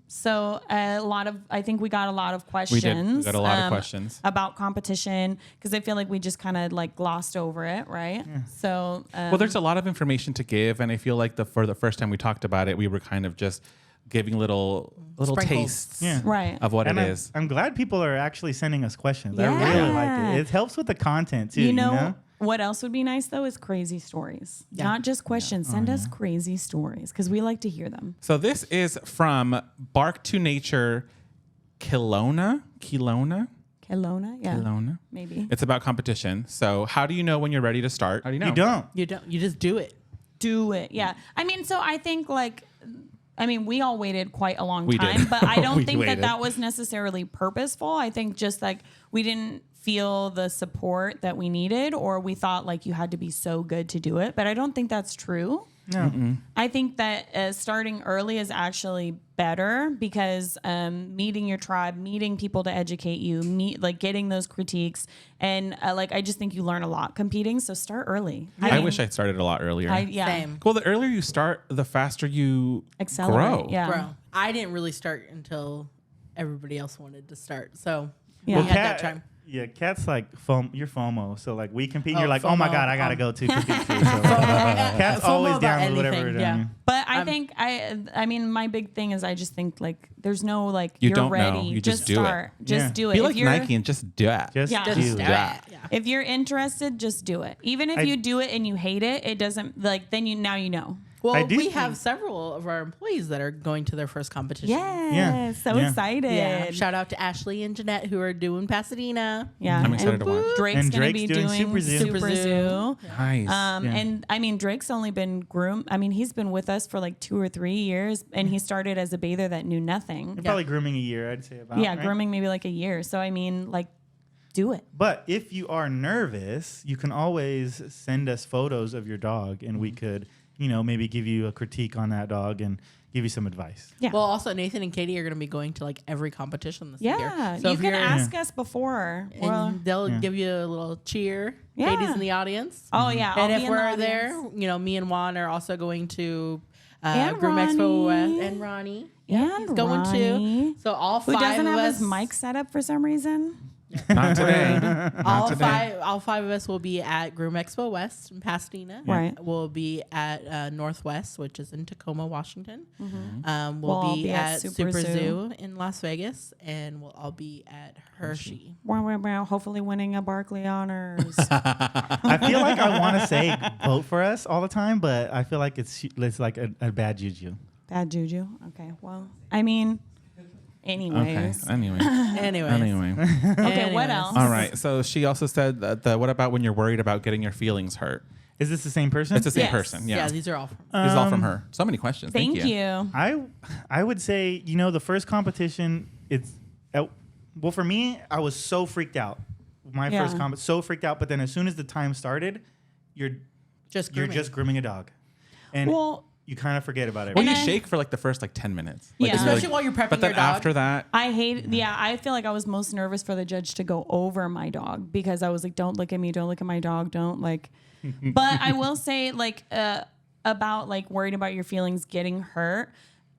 So I think we got a lot of questions. We got a lot of questions. about competition, because I feel like we just kind of like glossed over it, right? So Well, there's a lot of information to give, and I feel like for the first time we talked about it, we were kind of just giving little Sprinkles. tastes Yeah. Right. of what And it is. I'm glad people are actually sending us questions. I Yeah. really like it. It helps with the content too. You know what else would be nice though is crazy stories. Yeah. Not just questions. Send us crazy stories because we like to hear them. So this is from Bark to Nature, Kelowna. Kelowna, yeah, Kelowna. maybe. It's about competition. So how do you know when you're ready to start? How do you know? You don't. You don't. You just do it. Do it, yeah. I mean, so I think we all waited quite a long We time, did. but I don't We think waited. that was necessarily purposeful. I think just like we didn't feel the support that we needed, or we thought like you had to be so good to do it. But I don't think that's true. No. I think that starting early is actually better because meeting your tribe, meeting people to educate you, getting those critiques, and I just think you learn a lot competing. So start early. I wish I started a lot earlier. Same. Well, the earlier you start, the faster you accelerate. grow. Yeah. Bro, I didn't really start until everybody else wanted to start. So Yeah. we had that time. Yeah, Kat's like you're FOMO. So like we compete, and Oh, you're like, oh my FOMO, god, I gotta go to compete too. So Kat's FOMO always about down with whatever. anything, we're yeah. doing. But I think I mean my big thing is I just think like there's no like You you're don't know. ready. You just do it. start. Just Yeah. do it. Be If like you're- Nike and just do it. Just Yeah. do Just it. do it. Yeah. Yeah. If you're interested, just do it. Even if you do it and you hate it, it doesn't like then now you know. Well, I do we think- have several of our employees that are going to their first competition. Yeah. So Yeah. excited. Yeah. Shout out to Ashley and Jeanette who are doing Pasadena. Yeah. I'm excited to watch. Drake's And gonna Drake's be doing doing Super Zoo. Super Super Zoo. Zoo. Nice. Yeah. And I mean, Drake's only been groomed. I mean, he's been with us for like 2 or 3 years, and he started as a bather that knew nothing. You're probably grooming a year, I'd say about. Yeah, right? grooming maybe like a year. So I mean, like, do it. But if you are nervous, you can always send us photos of your dog, and we could, maybe give you a critique on that dog and give you some advice. Yeah. Well, also Nathan and Katie are going to be going to like every competition this year. Yeah, So you if can you're- ask us before. and Well, they'll give you a little cheer. Yeah. Katie's in the audience. oh yeah, And I'll be if in the we're there, audience. me and Juan are also going to And Groom Expo Ronnie. and Ronnie. And he's going Ronnie. to. So all Who five doesn't of have us, his mic set up for some reason? Not today. all today. five of us will be at Groom Expo West in Pasadena. Right. We'll be at Northwest, which is in Tacoma, Washington. We'll We'll all be at Super Super Zoo. Zoo in Las Vegas, and we'll all be at Hershey. Wow, hopefully winning a Barkley honors. I feel like I want to say vote for us all the time, but I feel like it's like a bad juju. Bad juju. Okay, well, I mean, Okay. anyways. Anyway. Anyways. Okay, what else? All right. So she also said that what about when you're worried about getting your feelings hurt? Is this the same person? It's the same Yes. person. Yeah, Yeah. these are all from. This is all from her. So many questions. Thank you. I would say, the first competition, well, for me, I was so freaked out. My Yeah. first comp, so freaked out. But then as soon as the time started, you're Just you're grooming. just grooming a dog, and Well, you kind of forget about it. Well, And you I- shake for like the first 10 minutes. Yeah. Like, Especially while you're prepping But then your dog. after that, I I feel like I was most nervous for the judge to go over my dog because I was like, don't look at me, don't look at my dog, don't like. But I will say about like worried about your feelings getting hurt.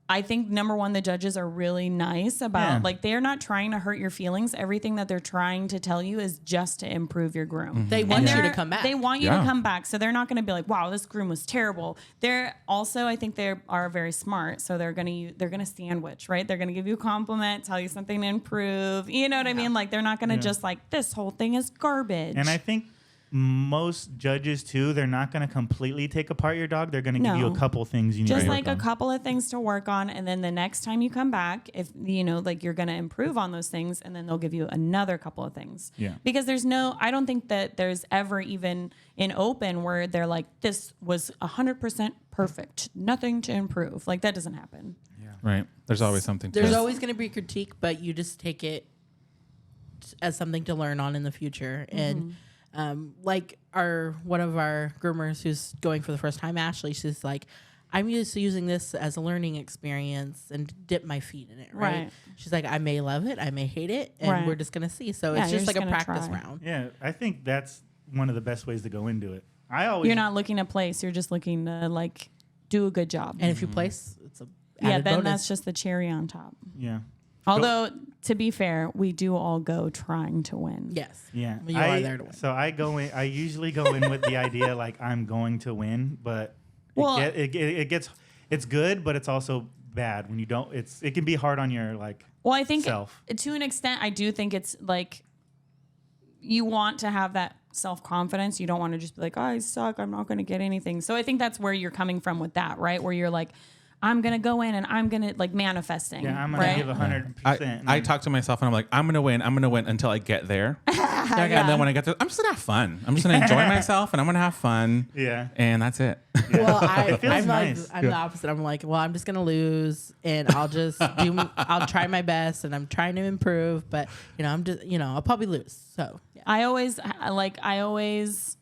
I think number one, the judges are really nice about Yeah. they're not trying to hurt your feelings. Everything that they're trying to tell you is just to improve your groom. They want you to come back. They want you Yeah. to come back. So they're not going to be like, wow, this groom was terrible. They're also, I think they are very smart. So they're going to sandwich, right? They're going to give you a compliment, tell you something to improve. You know what I mean? Like they're not going to just like, this whole thing is garbage. And I think most judges too, they're not going to completely take apart your dog. They're going to give you a No. couple things you need just to like work a on. couple of things to work on, and then the next time you come back, if like you're going to improve on those things, and then they'll give you another couple of things. Yeah. Because I don't think that there's ever even in open where they're like, this was 100% perfect, nothing to improve. Like that doesn't happen. right? There's always something to There's it. always going to be critique, but you just take it as something to learn on in the future. And like one of our groomers who's going for the first time, Ashley, she's like, I'm used to using this as a learning experience and dip my feet in it, right? Right. She's like, I may love it, I may hate it, and Right. we're just going to see. So Yeah, it's you're just like just a gonna practice try. round. Yeah, I think that's one of the best ways to go into it. I always You're not looking to place, you're just looking to like do a good job. And if you place, it's a yeah, added then bonus. that's just the cherry on top. yeah. Although, to be fair, we do all go trying to win. Yes. Yeah, You are there to win. So I go in. I usually go in with the idea like I'm going to win, but Well- it's good, but it's also bad when you don't. It can be hard on your Well, I think self. to an extent, I do think it's like you want to have that self-confidence. You don't want to just be like, oh, I suck, I'm not going to get anything. So I think that's where you're coming from with that, right? Where you're like, I'm going to go in and I'm going to like manifesting. Yeah, I'm going to give 100%. I talk to myself and I'm like, I'm going to win until I get there. And then when I get there, I'm just going to have fun. I'm just going to enjoy myself and I'm going to have fun. Yeah. And that's it. Well, It feels I'm nice. I'm the opposite. I'm like, well, I'm just gonna lose, and I'll just I'll try my best, and I'm trying to improve. But I'm just I'll probably lose. So yeah. I always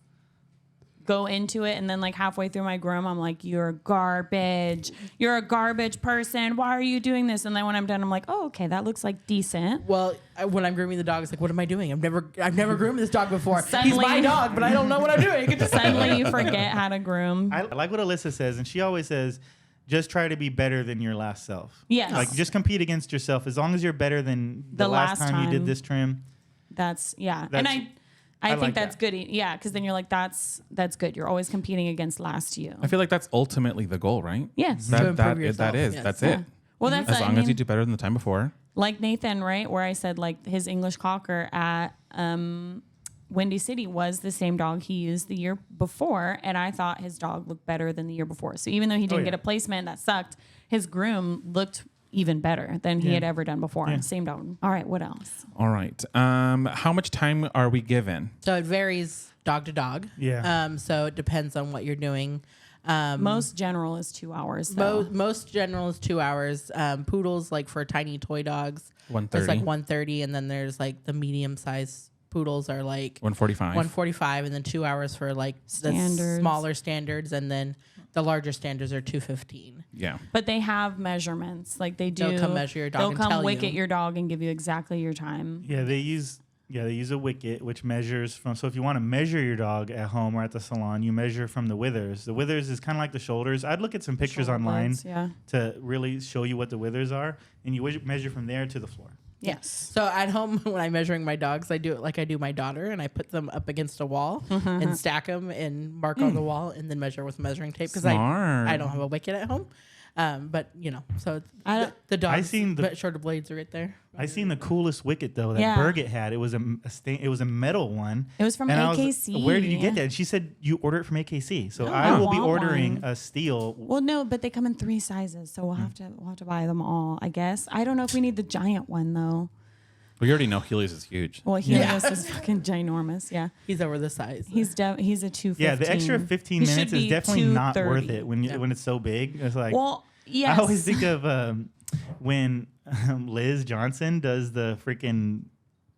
go into it, and then like halfway through my groom, I'm like, you're garbage. You're a garbage person. Why are you doing this? And then when I'm done, I'm like, oh, okay, that looks like decent. Well, when I'm grooming the dog, it's like, what am I doing? I've never groomed this dog before. He's Suddenly- my dog, but I don't know what I'm doing. Suddenly you forget how to groom. I like what Alyssa says, and she always says, just try to be better than your last self. Yes. Like, just compete against yourself. As long as you're better than the last time you did this trim. That's and I think like that's that. good. Yeah, because then you're like, that's good. You're always competing against last you. I feel like that's ultimately the goal, right? Yes. To improve yourself, yes. That's it. Well, that's As long as you do better than the time before. like Nathan, right? Where I said like his English Cocker at Windy City was the same dog he used the year before, and I thought his dog looked better than the year before. So even though he didn't get a placement that sucked, his groom looked even better than he had ever done before. Yeah. Same dog. All right, what else? All right. How much time are we given? So it varies dog to dog. Yeah. So it depends on what you're doing. Most general is 2 hours. Though. Most general is 2 hours. Poodles, like for tiny toy dogs, 1:30. it's like 1:30, and then there's like the medium size poodles are like 1:45. 1:45, and then 2 hours for like the Standards. smaller standards, and then the larger standards are 2:15. Yeah. But they have measurements. Like they do. They'll come measure your dog They'll and come tell wicket you. your dog and give you exactly your time. Yeah, they use a wicket which measures from. So if you want to measure your dog at home or at the salon, you measure from the withers. The withers is kind of like the shoulders. I'd look at some pictures Shoulder online blades, yeah. to really show you what the withers are, and you measure from there to the floor. Yes. So at home, when I'm measuring my dogs, I do it like I do my daughter, and I put them up against a wall and stack them and mark on the wall, and then measure with measuring tape because Smart. I don't have a wicket at home. But so the I dogs, seen the- shorter blades are right there. I seen the coolest wicket though that Yeah. Birgit had. It was it was a metal one. It was from And I was, AKC. Where did you get that? And she said you order it from AKC. So No, I I will be want ordering one. a steel. Well, no, but they come in 3 sizes, so we'll have to buy them all, I guess. I don't know if we need the giant one though. We already know Helios is huge. Well, Helios is fucking ginormous. Yeah, He's over the size. he's a 215. Yeah, the extra 15 He should minutes is be definitely not worth 230. it when it's so big. It's like Well, yes. I always think of when Liz Johnson does the freaking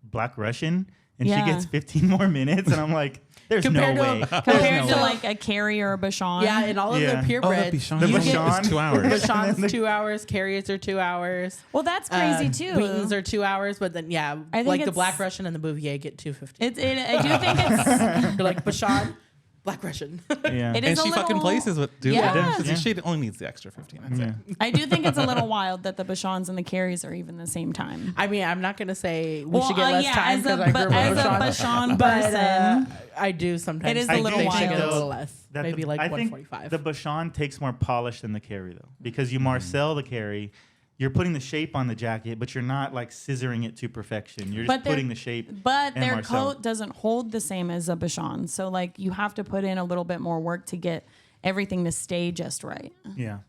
Black Russian and Yeah. she gets 15 more minutes, and I'm like, there's Compared no to- way. compared There's to no way. like a Carrie or a Bashan. Yeah, and all of Yeah. the purebreds. Bichon The one Bichon. is 2 hours. Bashan's 2 hours, Carriers are 2 hours. Well, that's crazy too. Wheatons are 2 hours, but then I think like the it's- Black Russian and the Bouvier get 2:15. I do think it's You're like Bashan, Black Russian. Yeah. it And is she a fucking little, places with Yeah. Yeah. She only needs the extra 15. That's Yeah. it. I do think it's a little wild that the Bashans and the Carries are even the same time. I mean, I'm not gonna say we should get less yeah, time as a, because I but grew up as with a Bashan. Bashan But person, I do sometimes. It is a think little they should get a wild. little less, That maybe like I 145. think the Bashan takes more polish than the Carry though, because you marcel the Carry. You're putting the shape on the jacket, but you're not like scissoring it to perfection. You're just But putting the shape. but and their Marcel. coat doesn't hold the same as a Bashan. So like you have to put in a little bit more work to get everything to stay just right. Yeah.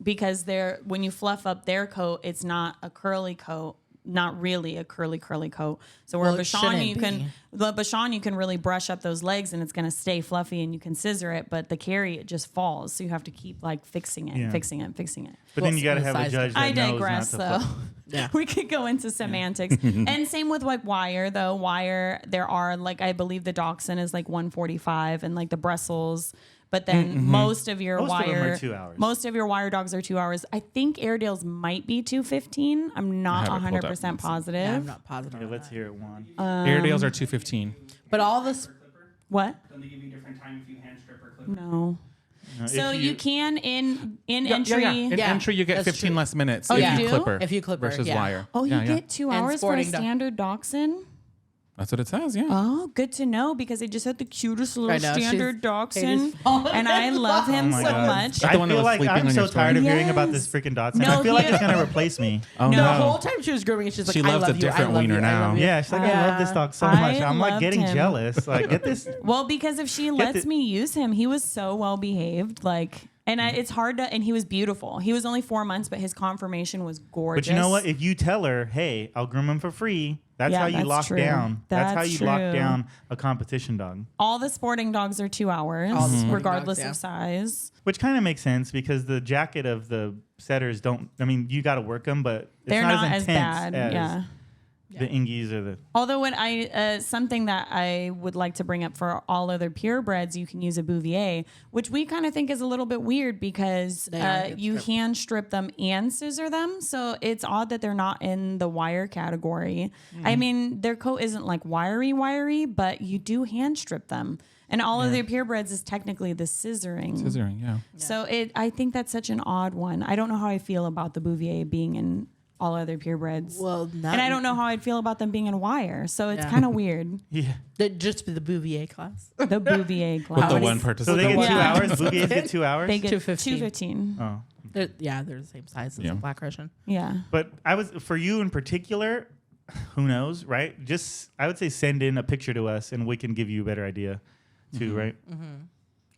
Because when you fluff up their coat, it's not a curly coat, not really a curly coat. So where Well, it shouldn't the Bashan you can really brush up those legs and it's going to stay fluffy and you can scissor it, but the Carry it just falls. So you have to keep like fixing it, Yeah. fixing it. But then you got to the have a size judge that I knows digress not though. to. Yeah. We could go into semantics. And same with like wire though. Wire, there are like, I believe the Dachshund is like 145 and like the Brussels. But then most of your Most of them wire, are 2 hours. most of your wire dogs are 2 hours. I think Airedale's might be 215. I'm not I have it pulled up. 100% positive. Yeah, I'm not positive. Okay, on let's that. hear it, Juan. Airedales are 215. But all this, What? Don't they give you a different time if you hand strip or clip? No. If So you can in entry. In Yeah, entry, you get that's 15 true. less minutes Oh, if you you do? clipper If you clipper, versus yeah. wire. Oh, you Yeah, yeah. get 2 And hours for a sporting dog. standard Dachshund? That's what it says. Yeah. Oh, good to know because they just had the cutest little I know, standard dachshund, Katie's falling and I in love him Oh my so God. much. I I the one that feel was like sleeping I'm on so your story? tired of hearing about Yes. this freaking Dotson. No, I feel like he- it's gonna replace me. Oh No. The no. whole time she was grooming, she's like, She I loves love a you, different I love wiener you, I now. love you. Yeah, she's like, I love this dog so I much. I'm like loved getting him. jealous. Like, get this. Well, because if she lets me use him, he was so well behaved. Like, and it's hard to. And he was beautiful. He was only 4 months, but his conformation was gorgeous. But you know what? If you tell her, hey, I'll groom him for free, that's Yeah, how you that's lock true. down. That's how That's you lock true. down a competition dog. All the sporting dogs are 2 hours, All the sporting regardless dogs, yeah. of size. Which kind of makes sense because the jacket of the setters don't. I mean, you got to work them, but it's They're not, not as as intense bad. as Yeah. the Ingies or the. Although what something that I would like to bring up for all other purebreds, you can use a Bouvier, which we kind of think is a little bit weird because They are good you strip. hand strip them and scissor them. So it's odd that they're not in the wire category. I mean, their coat isn't like wiry, but you do hand strip them. And all of their purebreds is technically the scissoring. Scissoring, yeah. So I think that's such an odd one. I don't know how I feel about the Bouvier being in all other purebreds. Well, not, And I don't know how I'd feel about them being in wire. So it's Yeah. kind of weird. Yeah. just the Bouvier class. The Bouvier With class. the many- one So participant. they get 2 Yeah. hours. Bouviers get 2 hours. They get 215. 215. Oh. They're the same size as Yeah. a Black Russian. Yeah. But for you in particular, who knows, right? Just I would say send in a picture to us and we can give you a better idea too, right?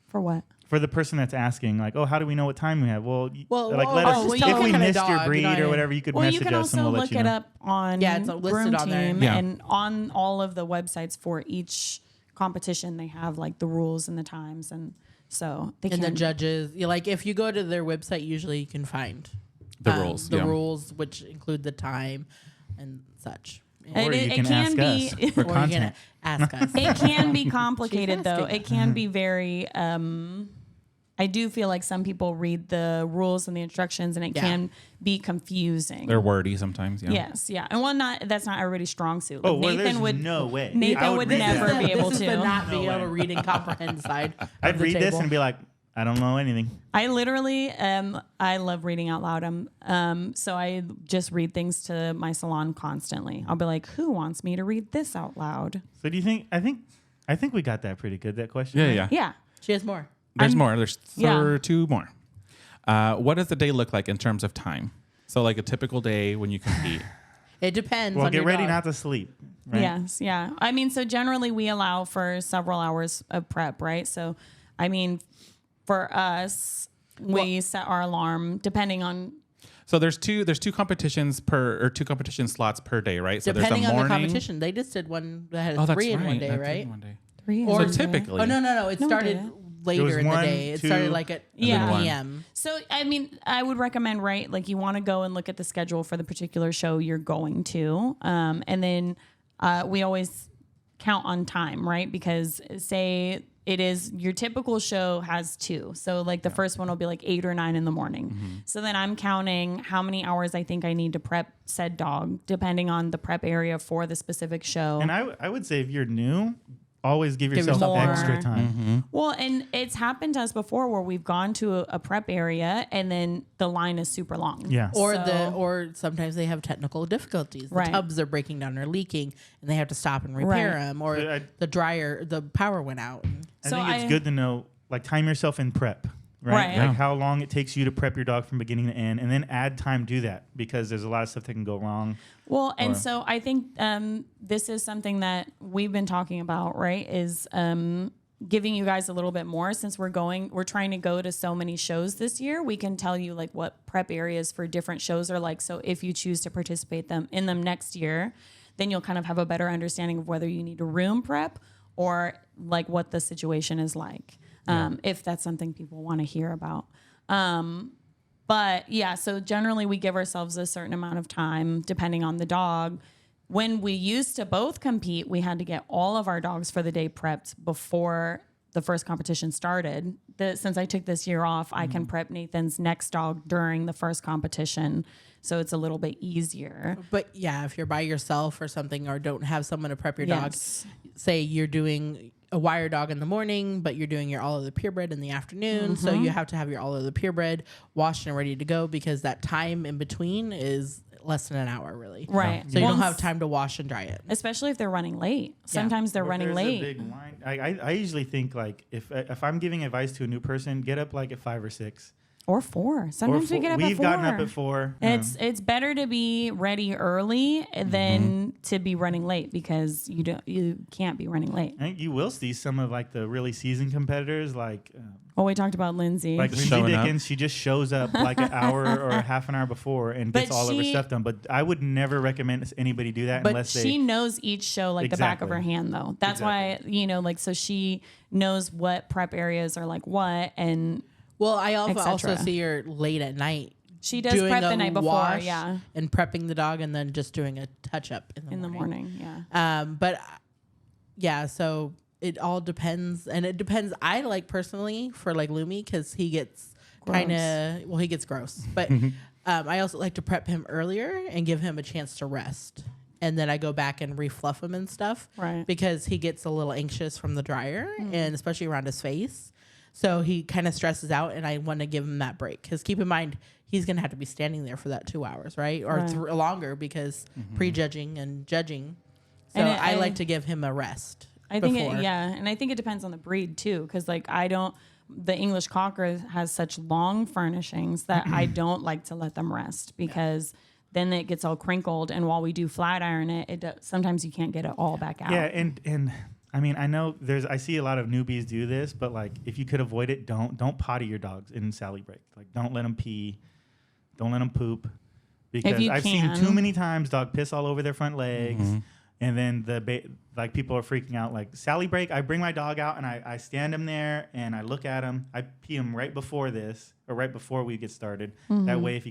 For what? For the person that's asking, like, oh, how do we know what time we have? Well, Well, like well, let oh, us just tell if them we what kind of missed your dog, breed you know, or whatever, you could Well, you message can us and also we'll look let you it know. up on Yeah, it's listed Groom on there. Team Yeah. and on all of the websites for each competition. They have like the rules and the times, and so they And the can. judges, like if you go to their website, usually you can find The rules, the yeah. rules, which include the time and such. It- Or you it can can ask be- us for Or you can content. ask us. It can be complicated She's though. asking. It can be very. I do feel like some people read the rules and the instructions, and it Yeah. can be confusing. They're wordy sometimes, yeah. Yes, yeah, and that's not everybody's strong suit. Oh, Like, well, Nathan there's would no way. Nathan I would read never that. be able This is the to. not being No able to way. read and comprehend side. I'd of the read this table. and be like, I don't know anything. I literally, I love reading out loud. So I just read things to my salon constantly. I'll be like, "Who wants me to read this out loud?" So do you think? I think we got that pretty good. That question. Yeah, right? yeah. Yeah, She has more. There's I'm- more. There's Yeah. 2 more. What does the day look like in terms of time? So like a typical day when you compete. It depends. Well, on get your ready dog. not to sleep. Right? yes, yeah. I mean, so generally we allow for several hours of prep, right? So, I mean, for us, we set our alarm depending on. So there's two competitions two competition slots per day, right? So Depending there's a on morning. the competition, they just did one that had Oh, that's 3 in right. one day, That's right? in one day. 3 Or So hours. typically, Oh no! It No, it started didn't. later was in the 1, day. It 2, started like at Yeah. 1 p.m. So, I mean, I would recommend, right? Like, you want to go and look at the schedule for the particular show you're going to. And then we always count on time, right? Because, say, it is your typical show has 2. So, like, the first one will be like 8 or 9 in the morning. So then I'm counting how many hours I think I need to prep said dog, depending on the prep area for the specific show. And I would say if you're new, always give yourself yourself extra more. time. Well, and it's happened to us before where we've gone to a prep area and then the line is super long. Yeah. Or sometimes they have technical difficulties. The Right. tubs are breaking down or leaking, and they have to stop and repair Right. them. Or So the power went out. I So think it's I- good to know, like, time yourself in prep, right? Right. Like Yeah. how long it takes you to prep your dog from beginning to end, and then add time to that because there's a lot of stuff that can go wrong. Well, and Or- so I think this is something that we've been talking about, right? Is giving you guys a little bit more since we're trying to go to so many shows this year. We can tell you like what prep areas for different shows are like. So if you choose to participate in them next year, then you'll kind of have a better understanding of whether you need a room prep or like what the situation is like. If that's something people want to hear about. But yeah, so generally we give ourselves a certain amount of time depending on the dog. When we used to both compete, we had to get all of our dogs for the day prepped before the first competition started. Since I took this year off, I can prep Nathan's next dog during the first competition. So it's a little bit easier. But yeah, if you're by yourself or something, or don't have someone to prep your Yes. dog, say you're doing a wire dog in the morning, but you're doing your all of the purebred in the afternoon. So you have to have your all of the purebred washed and ready to go because that time in between is less than an hour, really. Right. So you don't Once- have time to wash and dry it. Especially if they're running late. Sometimes they're Or if running there's a late. big line, I usually think like if I'm giving advice to a new person, get up like at 5 or 6. Or 4. Sometimes we get up at 4. We've gotten up at 4. It's better to be ready early than to be running late because you can't be running late. I think you will see some of like the really seasoned competitors like We talked about Lindsay. Lindsay showing up. Dickens. She just shows up like an hour or a half an hour before and gets But all of her she- stuff done. But I would never recommend anybody do that But unless she they. knows each show like the back of her Exactly. hand, though. That's why, so she knows what prep areas are like what, and Well, I et also cetera. see her late at night. she does doing prep the a night before, wash yeah, and prepping the dog, and then just doing a touch up in the morning, yeah. But yeah, so it all depends, and it depends. I like personally for like Lumi because he gets he gets gross, but I also like to prep him earlier and give him a chance to rest. And then I go back and refluff him and stuff, Right. Because he gets a little anxious from the dryer, and especially around his face. So he kind of stresses out, and I want to give him that break. Because keep in mind, he's going to have to be standing there for that 2 hours, right? Or Right. longer because prejudging and judging. So And I like to give him a rest. I think before. and I think it depends on the breed too, because like the English Cocker has such long furnishings that I don't like to let them rest because then it gets all crinkled, and while we do flat iron sometimes you can't get it all back out. Yeah, and I mean I know I see a lot of newbies do this, but like if you could avoid it, don't potty your dogs in Sally break. Like don't let them pee, don't let them poop, because you I've can. seen too many times dog piss all over their front legs. And then like people are freaking out. Like Sally break, I bring my dog out and I stand him there and I look at him. I pee him right before this or right before we get started. That way, if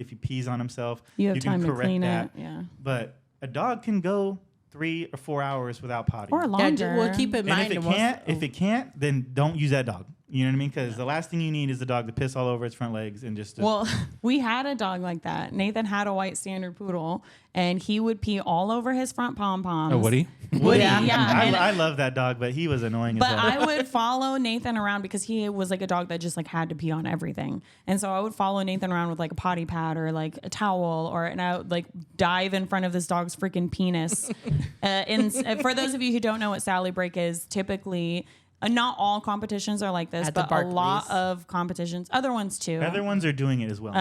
he pees on himself, you have can time to correct clean that. it. Yeah, But a dog can go 3 or 4 hours without potty. or longer. Yeah, well, keep in And mind. if it can't, then don't use that dog. You know what I mean? Because the last thing you need is the dog to piss all over its front legs and just. Well, we had a dog like that. Nathan had a white standard poodle, and he would pee all over his front pom poms. Oh, Woody? Woody, yeah. and- I love that dog, but he was annoying But as well. I would follow Nathan around because he was like a dog that just like had to pee on everything. And so I would follow Nathan around with like a potty pad or like a towel, and I would like dive in front of this dog's freaking penis. And for those of you who don't know what Sally break is, typically not all competitions are like this, At the but a lot Barclays. of competitions, other ones too. Other ones are doing it as well.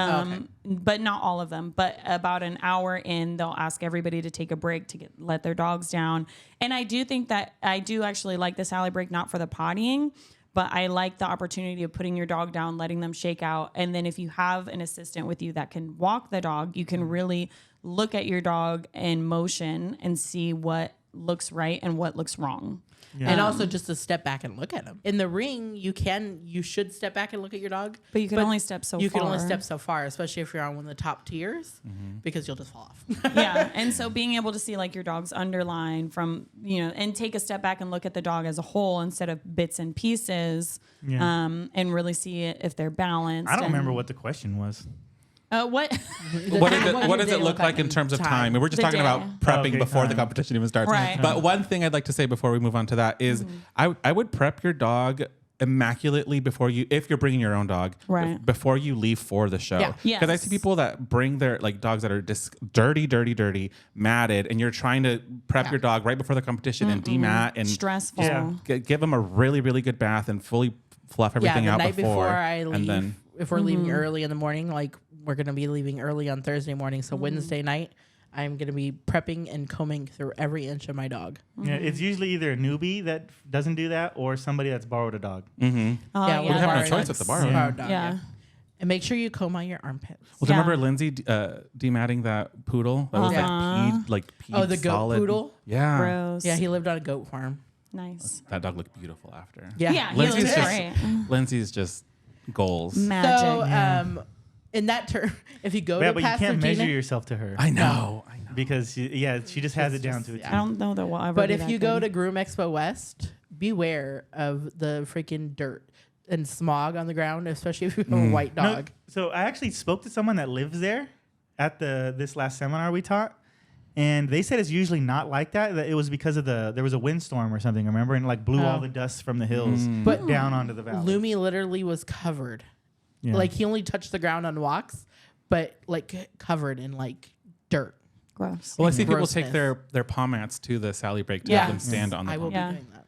But not all of them. But about an hour in, they'll ask everybody to take a break to let their dogs down. And I do think that I do actually like the Sally break, not for the pottying, but I like the opportunity of putting your dog down, letting them shake out. And then if you have an assistant with you that can walk the dog, you can really look at your dog in motion and see what looks right and what looks wrong. Yeah. And also just to step back and look at him. In the ring, you should step back and look at your dog. But you can only step so far. You can only step so far, especially if you're on one of the top tiers, because you'll just fall off. Yeah. And so being able to see like your dog's underline from, and take a step back and look at the dog as a whole instead of bits and pieces, and really see if they're balanced. I don't remember what the question was. What? What does it look like in terms of time? And we're just The talking day. about prepping Okay, before the time. competition even starts. Right. But one thing I'd like to say before we move on to that is I would prep your dog immaculately if you're bringing your own dog, Right. before you leave for the show. Yeah. Because I see people that bring their like dogs that are dirty, matted, and you're trying to prep your dog right before the competition and demat and Stressful. Yeah. give them a really, really good bath and fully fluff everything the out night before I leave, and then if we're leaving early in the morning, like we're going to be leaving early on Thursday morning. So Wednesday night, I'm going to be prepping and combing through every inch of my dog. Yeah, it's usually either a newbie that doesn't do that or somebody that's borrowed a dog. Oh, yeah, yeah. we'll have no borrow choice dogs. at the borrow. Borrowed dog, Yeah. And make sure you comb out your armpits. Well, Yeah. remember Lindsay dematting that poodle? That was peed Oh, the goat solid. poodle? Yeah. Gross. Yeah, he lived on a goat farm. Nice. That dog looked beautiful after. Yeah. Yeah, he Lindsay's looks just great. Lindsay's just goals. Magic. So, in that term, if you go Yeah, to but you can't Pasadena, measure yourself to her I know. because she just has it down to it. I don't know that we'll ever but be if that you go to good. Groom Expo West, beware of the freaking dirt and smog on the ground, especially if you have a white No, dog. so I actually spoke to someone that lives there at this last seminar we taught, and they said it's usually not like that. That it was because of there was a windstorm or something. Remember, and like blew all the dust from the hills But down onto the valley. Lumi literally was covered. Yeah. Like he only touched the ground on walks, but like covered in like dirt. Gross. Well, I see people take Grossness. their paw mats to the Sally break to Yeah. have them stand on the I will paw mat. be doing that.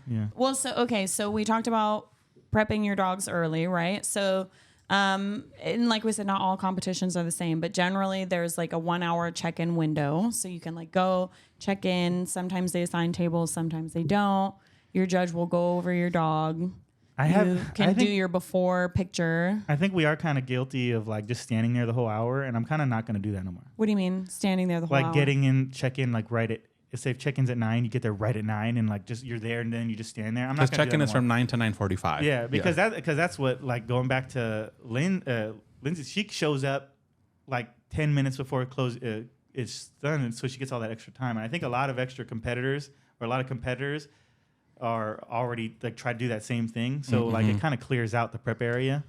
Yeah. Well, so we talked about prepping your dogs early, right? So, and like we said, not all competitions are the same, but generally there's like a 1 hour check-in window. So you can like go check in. Sometimes they assign tables, sometimes they don't. Your judge will go over your dog. You can do your before picture. I think we are kind of guilty of like just standing there the whole hour, and I'm kind of not going to do that no more. What do you mean standing there the whole Like hour? getting in, check in like right at. Say if check-in's at 9, you get there right at 9, and like just you're there, and then you just stand there. I'm not Because gonna do check-in that is no from more. 9 to 9:45. Yeah, because that's what, like, going back to Lindsay, she shows up like 10 minutes before it's done, and so she gets all that extra time. And I think a lot of competitors are already like try to do that same thing. So like it kind of clears out the prep area.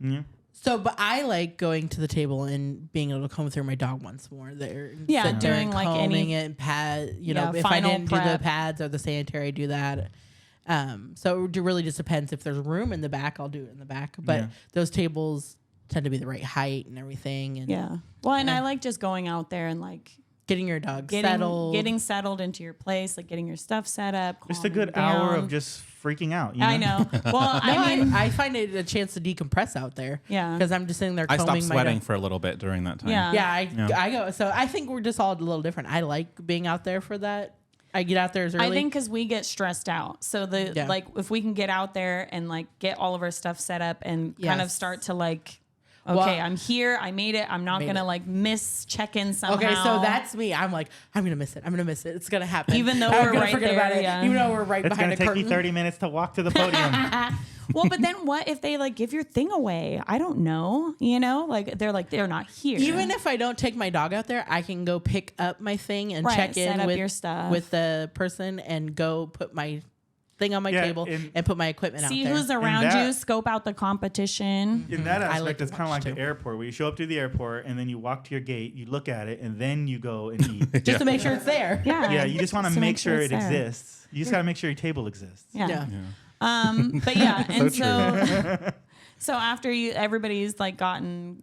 Yeah. So, but I like going to the table and being able to comb through my dog once more there. And Yeah, sit there doing and like combing any- it and pad. You Yeah, know, if I final didn't do the prep. pads or the sanitary, I do that. So it really just depends. If there's room in the back, I'll do it in the back. But Yeah. those tables tend to be the right height and everything. And Yeah. Well, and I like just going out there and like getting your dog getting settled into your place, like getting your stuff set up. Just a good calming hour down. of just freaking out. You know? I know. Well, I mean, I find it a chance to decompress out there. Yeah. Because I'm just sitting there I combing stopped my sweating dog. for a little bit during that time. Yeah. Yeah, I go. So I think we're just all a little different. I like being out there for that. I get out there as early. I think because we get stressed out. So Yeah. like if we can get out there and like get all of our stuff set up and kind of Yes. start to like, Well, okay, I'm here, I made it. I'm not made gonna it. like miss check-in somehow. Okay, so that's me. I'm like, I'm gonna miss it. I'm gonna miss it. It's gonna happen. Even though I'm we're gonna right forget there, about it. yeah. Even though we're right It's behind gonna a take curtain. me 30 minutes to walk to the podium. well, but then what if they like give your thing away? I don't know. You know, like they're not here. Even if I don't take my dog out there, I can go pick up my thing and Right, check set in up with your stuff. with the person and go put my thing on my Yeah, table and put my equipment see out there. who's around that- you, scope out the competition. In that I aspect, like to it's kind of watch like the too. airport, where you show up to the airport and then you walk to your gate, you look at it, and then you go and eat. just to make sure it's there. Yeah. Yeah, you just want to make sure it's it there. exists. You just got to make sure your table exists. Yeah. Yeah. But yeah, and so after everybody's like gotten,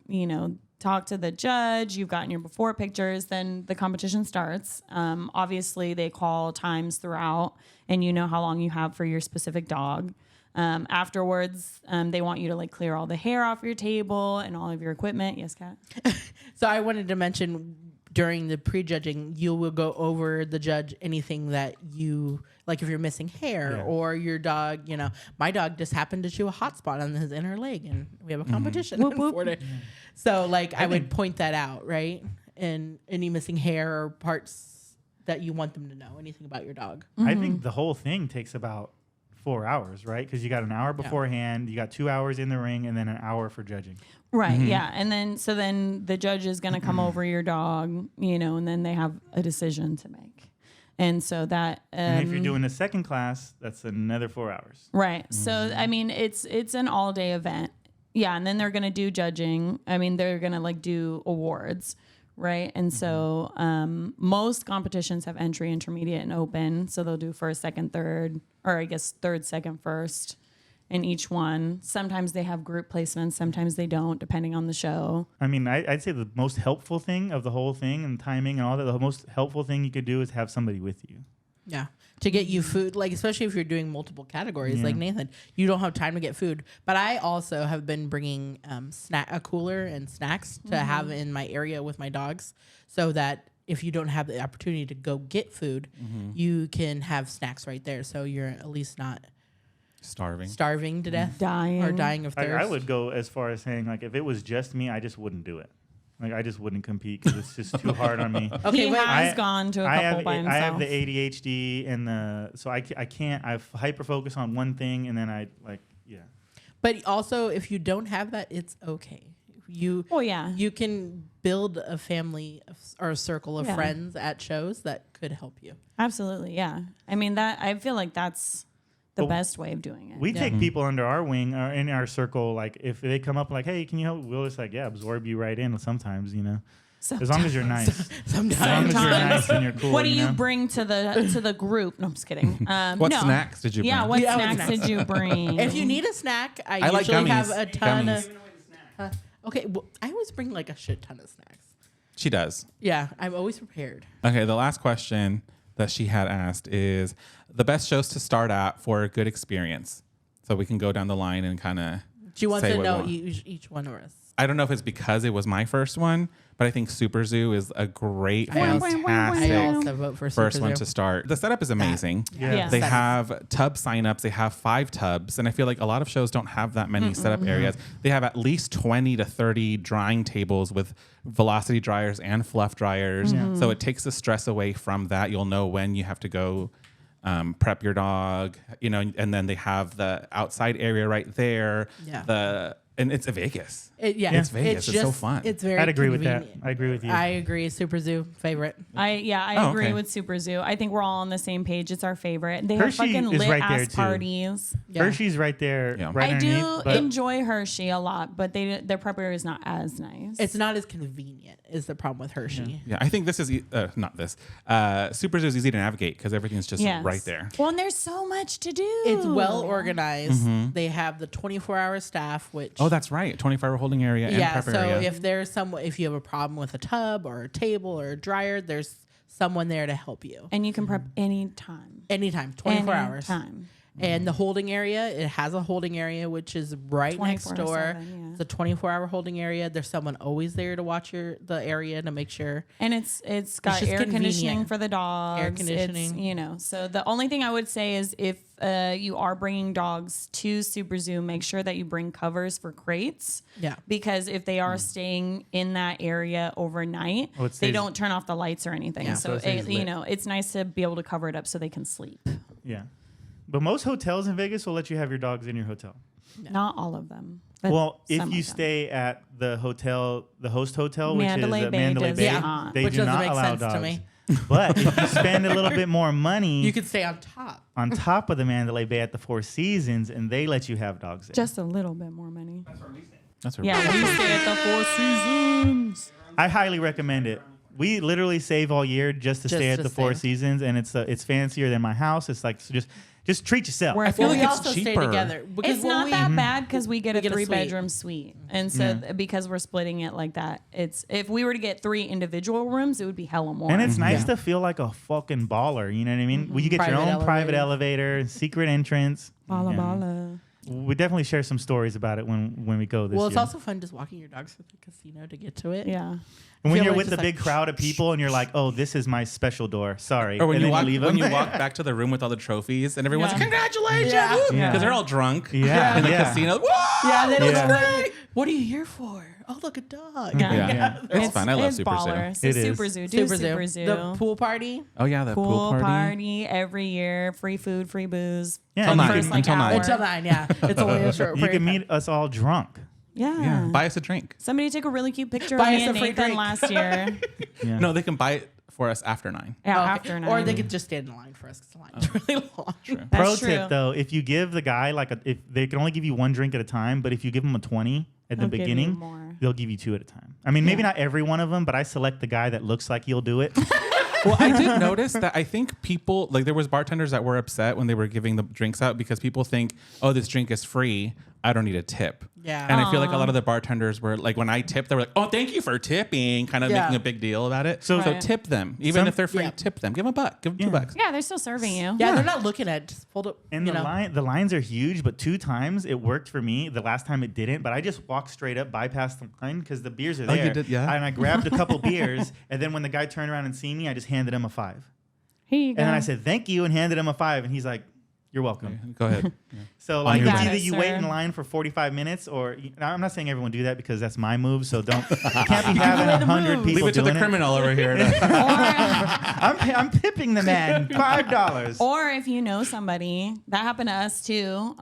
talked to the judge, you've gotten your before pictures, then the competition starts. Obviously they call times throughout and you know how long you have for your specific dog. Afterwards, they want you to like clear all the hair off your table and all of your equipment. Yes, Kat? So I wanted to mention during the prejudging, you will go over the judge anything that you like. If you're missing hair Yeah. or your dog, my dog just happened to chew a hot spot on his inner leg, and we have a competition Whoop, in whoop. Florida. So like I would point that out, right? And any missing hair or parts that you want them to know, anything about your dog. I think the whole thing takes about 4 hours, right? Because you got an hour beforehand, you got 2 hours in the ring, and then an hour for judging. Right. Yeah. And then the judge is going to come over your dog, and then they have a decision to make. And so that, And if you're doing the second class, that's another 4 hours. right. So, I mean, it's an all day event. Yeah. And then they're going to do judging. I mean, they're going to like do awards. Right. And so, most competitions have entry, intermediate, and open. So they'll do first, second, third, or I guess third, second, first in each one. Sometimes they have group placements. Sometimes they don't, depending on the show. I mean, I'd say the most helpful thing of the whole thing and timing and all that, the most helpful thing you could do is have somebody with you. Yeah. To get you food, like especially if you're doing multiple categories, Yeah. like Nathan, you don't have time to get food. But I also have been bringing a cooler and snacks to have in my area with my dogs, so that if you don't have the opportunity to go get food, you can have snacks right there. So you're at least not starving to death Dying. or dying of thirst. I would go as far as saying, like, if it was just me, I just wouldn't do it. Like, I just wouldn't compete because it's just too hard on me. Okay, He wait. has gone to a couple by himself. I have the ADHD and so I can't. I hyper focus on one thing and then But also, if you don't have that, it's okay. You you can build a family or a circle of Yeah. friends at shows that could help you. Absolutely, yeah. I mean I feel like that's the But best way of doing it. We take people under our wing or in our circle. Like, if they come up like, hey, can you help? We'll just like, yeah, absorb you right in sometimes, as long as you're nice. As Sometimes. long as you're nice and you're cool. What do you know? bring to the group? No, I'm just kidding. What no. snacks did you bring? Yeah, what Yeah, what snacks snacks? did you bring? If you need a snack, I like usually have gummies. a ton Gummies. of. Okay, well, I always bring like a shit ton of snacks. She does. Yeah, I'm always prepared. Okay, the last question that she had asked is the best shows to start at for a good experience. So we can go down the line and kind of. She wants say to what know we want. each one of us. I don't know if it's because it was my first one, but I think Super Zoo is a great, fantastic I also vote for first Super one Zoo. to start. The setup is amazing. Yeah. They Setup. have tub signups. They have 5 tubs. And I feel like a lot of shows don't have that many setup areas. They have at least 20 to 30 drying tables with velocity dryers and fluff dryers. So it takes the stress away from that. You'll know when you have to go prep your dog, and then they have the outside area right there. Yeah. And it's Vegas. It's Vegas. It's so fun. It's very I'd agree with that. convenient. I agree with you. I agree. Super Zoo, favorite. I Oh, agree okay. with Super Zoo. I think we're all on the same page. It's our favorite. They Hershey have fucking is lit right there, ass too. parties. Yeah. Hershey's right there, Yeah. right I underneath. do but enjoy Hershey a lot, but their prep area is not as nice. It's not as convenient is the problem with Hershey. Yeah, I think this is not this. Super Zoo is easy to navigate because everything's just Yes. right there. Well, and there's so much to do. It's well organized. They have the 24-hour staff, which Oh, that's right. 24-hour holding area and yeah. prep So area. if you have a problem with a tub or a table or a dryer, there's someone there to help you And you can prep anytime. anytime, 24 hours. Anytime. And the holding area, it has a holding area which is right next door. 24/7, yeah. It's a 24-hour holding area. There's someone always there to watch the area to make sure. And it's got just air conditioning convenient. for the dogs. Air conditioning. It's, so the only thing I would say is if you are bringing dogs to Super Zoo, make sure that you bring covers for crates. Yeah. Because if they are staying in that area overnight, Oh, it they stays- don't turn off the lights or anything. Yeah. So So it stays lit. it's nice to be able to cover it up so they can sleep. yeah. But most hotels in Vegas will let you have your dogs in your hotel. Not all of them. But Well, if some you of them. stay at the hotel, the host hotel, which Mandalay is Bay Mandalay does Bay, not. they Which do doesn't not make allow sense dogs. to me. But if you spend a little bit more money You could stay on top. on top of the Mandalay Bay at the Four Seasons, and they let you have dogs there. Just a little bit more money. That's what Yeah, we stay at the Four Seasons. I highly recommend it. We literally save all year just to Just stay at to the stay. Four Seasons, and it's fancier than my house. It's like just treat yourself. We're I feel Well, like we it's also stay cheaper. together. Because It's when not we- that bad because we get a get a suite. 3-bedroom suite. And so because we're splitting it like that, it's if we were to get 3 individual rooms, it would be hella more. And it's nice Yeah. to feel like a fucking baller. You know what I mean? Well, you get your Private own private elevator. elevator, secret entrance. bala Yeah. bala. We definitely share some stories about it when we go this Well, it's year. also fun just walking your dogs to the casino to get to it. Yeah. And when feel you're like with the just big like- crowd of people and you're like, oh, this is my special door. Sorry. Or when and you then walk leave when them. you walk back to the room with all the trophies and everyone's Yeah. like, congratulations, Yeah. because Yeah. they're all drunk. Yeah, in the yeah. casino. Whoa! Yeah, then Yeah. it's great. What are you here for? Oh, look, a dog. Yeah. It's fun. I love it's Super baller. Zoo. So It is. Super Zoo. Do Super Zoo. The pool party. Oh yeah, the Pool party every year. Free food, free booze. Yeah, For and the you first, can- until 9. Until 9, yeah. It's only a short You period can of time. meet us all drunk. Yeah. Yeah, buy us a drink. Somebody took a really cute picture Buy of us me a and free Nathan drink. last year. Yeah. No, they can buy it for us after 9. Yeah, Oh, okay. after 9. Or they could just stand in line for us because the line is really long. That's Pro true. tip though, if you give the guy if they can only give you one drink at a time, but if you give him a 20 at the They'll give you beginning, more. they'll give you 2 at a time. I mean, maybe not every one of them, but I select the guy that looks like he'll do it. Well, I did notice that I think people like there was bartenders that were upset when they were giving the drinks out because people think, oh, this drink is free. I don't need a tip. Yeah. And I feel like a lot of the bartenders were like, when I tipped, they were like, oh, thank you for tipping, kind of Yeah. making a big deal about it. So- So Right. tip them. Even if they're free, Yeah. tip them. Give them $1. Give them $2. Yeah, they're still serving you. Yeah, they're not looking at it. Just pulled up. And you know. the lines are huge, but 2 times it worked for me. The last time it didn't, but I just walked straight up, bypassed the line because the beers are Oh, you there. did? Yeah. And I grabbed a couple beers, and then when the guy turned around and seen me, I just handed him a 5. Here you And go. then I said, thank you, and handed him a 5. And he's like, you're welcome. Go ahead. So On like your it's way. either you Got it, wait sir. in line for 45 minutes or I'm not saying everyone do that because that's my move. So don't you can't be having 100 people Leave it to the doing criminal over here. I'm tipping the man $5. Or if you know somebody, that happened to us too.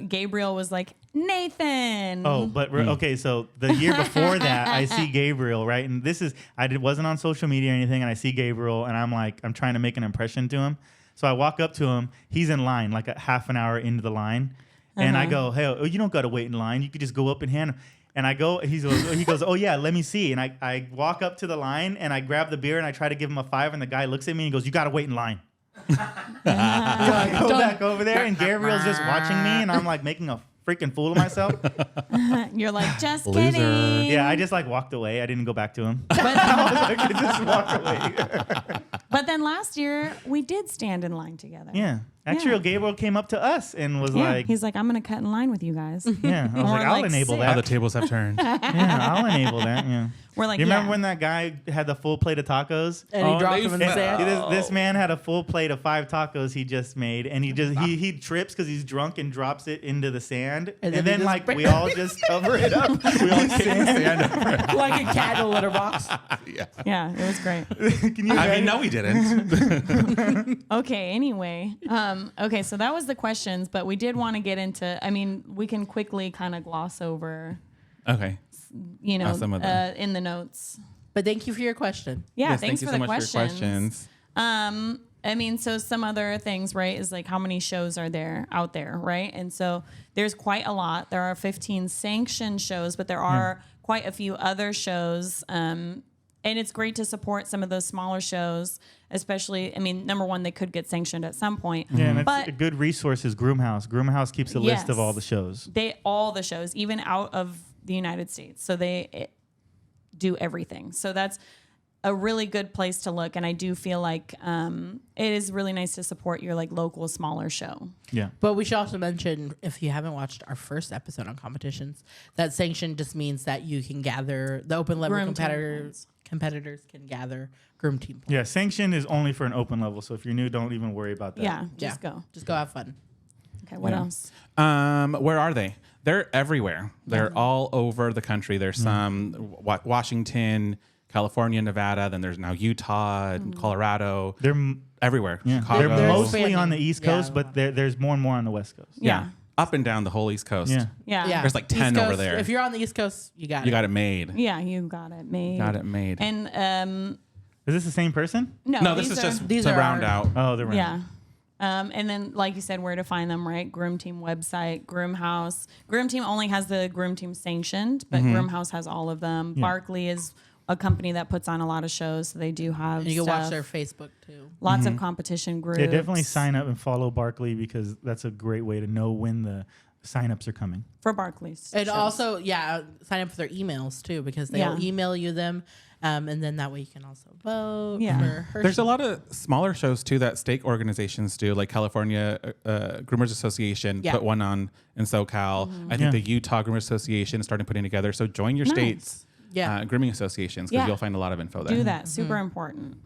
Gabriel was like, Nathan. Oh, but okay. So the year before that, I see Gabriel, right? And this is wasn't on social media or anything, and I see Gabriel, and I'm trying to make an impression to him. So I walk up to him. He's in line, like a half an hour into the line, and I go, "Hey, you don't got to wait in line. You could just go up and hand him." And I go, he goes, "Oh yeah, let me see." And I walk up to the line and I grab the beer and I try to give him a 5, and the guy looks at me and he goes, "You got to wait in line." So I go back over there, and Gabriel's just watching me, and I'm like making a freaking fooling myself. You're like, just Loser. kidding. Yeah, I just like walked away. I didn't go back to him. I was like, I just walked away. But then last year we did stand in line together. Yeah. Actually, Yeah. Gabriel came up to us and was Yeah. like, He's like, I'm gonna cut in line with you guys. yeah. I was We're like, I'll like enable sick. How the that. tables have turned. Yeah, I'll enable that. Yeah. We're like, You remember yeah. when that guy had the full plate of tacos? And he Oh, dropped they him in the fell. sand. This man had a full plate of 5 tacos he just made, and he trips because he's drunk and drops it into the sand, and then then he like just- we all just cover it up. We all sand. Like a cat in a litter box. Yeah, it was great. Can you I mean, imagine? no, we didn't. Okay, anyway. Okay, so that was the questions, but we did want to get into, I mean, we can quickly kind of gloss over, Okay. you know, Some of them. in the notes. But thank you for your question. Yeah, Yes, thanks thank you for so the much for your questions. I mean, so some other things, right, is like how many shows are there out there, right? And so there's quite a lot. There are 15 sanctioned shows, but there are quite a few other shows. And it's great to support some of those smaller shows, especially, I mean, number one, they could get sanctioned at some point. Yeah, and but a good resource is Groomhouse. Groomhouse keeps a list of Yes. all the shows. all the shows, even out of the United States. So they do everything. So that's a really good place to look. And I do feel like it is really nice to support your like local smaller show. Yeah. But we should also mention, if you haven't watched our first episode on competitions, that sanction just means that you can gather the open level Groom team competitors can gather groom team points. Yeah, sanction is only for an open level, so if you're new, don't even worry about that. Yeah, just go. Just go have fun. Okay, what else? Where are they? They're everywhere. They're all over the country. There's some Washington, California, Nevada. Then there's now Utah and Colorado. They're Everywhere. yeah, Chicago. they're They're mostly expanding. on the East Yeah. Coast, but there's more and more on the West Coast. Yeah. Up and down the whole East Coast. Yeah. Yeah. Yeah. There's like East 10 over Coast, there. If you're on the East Coast, you got it. You got it made. Yeah, you got it made. Got it made. And Is this the same person? no, this these is are- just these to are round our- out. Oh, they're right. Yeah. And then, like you said, where to find them, right? Groom Team website, Groom House. Groom Team only has the Groom Team sanctioned, but Groom House has all of them. Yeah. Barkley is a company that puts on a lot of shows, so they do have And you can stuff. watch their Facebook too. Lots of competition groups. Yeah, definitely sign up and follow Barkley because that's a great way to know when the signups are coming. for Barkley's. And shows. also, sign up for their emails too, because they'll Yeah. email you them. And then that way you can also vote Yeah. for Hershey. There's a lot of smaller shows too that state organizations do, like California Groomers Association Yeah. put one on in SoCal. I think Yeah. the Utah Groomers Association is starting putting together. So join your Nice. state's Yeah. grooming associations because Yeah. you'll find a lot of info there. do that. Super important.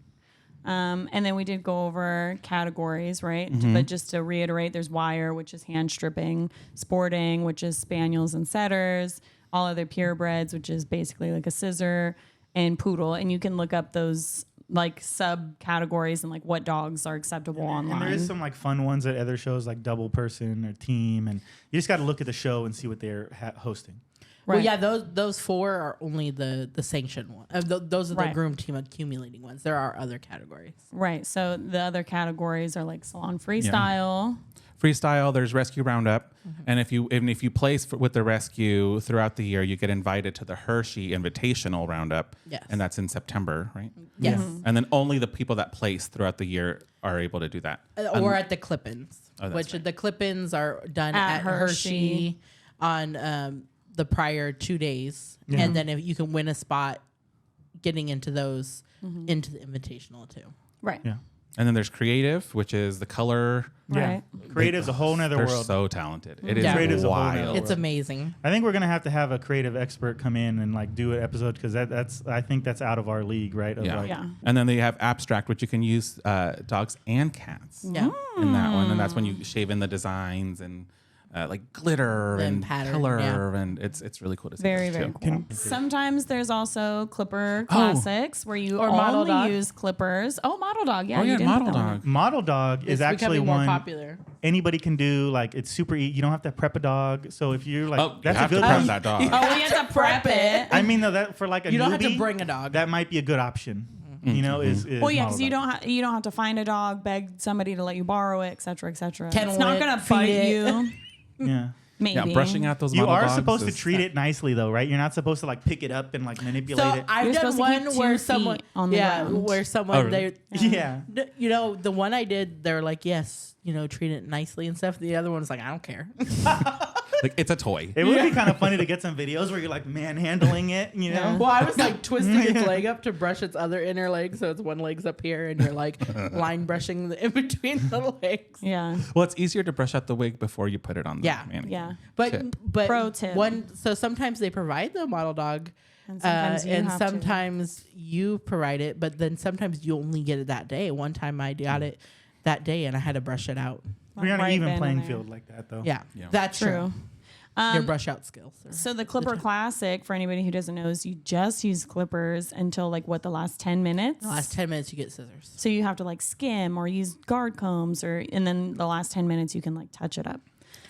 And then we did go over categories, right? Mm-hmm. But just to reiterate, there's wire, which is hand stripping, sporting, which is spaniels and setters, all other purebreds, which is basically like a scissor, and poodle. And you can look up those like subcategories and like what dogs are acceptable online. And there is some like fun ones at other shows like Double Person or Team, and you just got to look at the show and see what they're hosting. Right. Well, yeah, those 4 are only the sanctioned one. Those are the Right. groom team accumulating ones. There are other categories. Right. So the other categories are like salon freestyle. Freestyle, there's Rescue Roundup, and if you place with the rescue throughout the year, you get invited to the Hershey Invitational Roundup, Yes. and that's in September, right? Yes. And then only the people that place throughout the year are able to do that. Or at the clip-ins, Oh, that's which right. the clip-ins are done At at Hershey. Hershey on the prior 2 days. Yeah. And then if you can win a spot getting into those, into the invitational too. Right. Yeah. And then there's Creative, which is the color. Right. Creative's a whole nother They're world. so talented. It is Yeah. Creative's a whole nother wild. world. It's amazing. I think we're gonna have a creative expert come in and like do an episode because I think that's out of our league, right? Of Yeah. like- Yeah. And then they have Abstract, which you can use dogs and cats Yeah. in that one. And that's when you shave in the designs and like glitter And and pattern, color. yeah. And it's really cool to see. Very, this very too. cool. Sometimes there's also Clipper Classics where you Or Model only Dog. use clippers. Oh, Model Dog. Yeah, Oh, you yeah, didn't put Model that one. Dog. Model Dog is It's actually becoming more one popular. anybody can do. Like it's super easy. You don't have to prep a dog. So if you're like, Oh, you that's a have good to prep one. that dog. Oh, we have to prep it. I mean, though, that for like a You don't have to newbie, bring a dog. That might be a good option. You know, is Well, yeah, Model because you Dog. don't have to find a dog, beg somebody to let you borrow it, et cetera, et cetera. Kennel It's not it, gonna feed bite it. you. Yeah. Maybe. Yeah, brushing out those You model are dogs supposed to is- treat it nicely, though, right? You're not supposed to like pick it up and like manipulate So it. I've You're done supposed to keep one 2 where feet someone on the ground. where someone Oh, really? Yeah. you know, the one I did, they're like, yes, treat it nicely and stuff. The other one's like, I don't care. Like it's a toy. It would be kind of funny to get some videos where you're like manhandling it, you know? Well, I was like twisting its leg up to brush its other inner leg, so its one leg's up here, and you're like line brushing in between the legs. Yeah. Well, it's easier to brush out the wig before you put it on the Yeah. mannequin. Yeah. Tip. But Pro tip. So sometimes they provide the model dog, And sometimes you have to. sometimes you provide it, but then sometimes you only get it that day. One time I got it that day, and I had to brush it out. We're on an Right even then and playing there. field like that, though. Yeah, Yeah. that's True. Your brush out skills. So the Clipper Classic, for anybody who doesn't know, is you just use clippers until like the last 10 minutes. The last 10 minutes, you get scissors. So you have to like skim or use guard combs, and then the last 10 minutes you can like touch it up.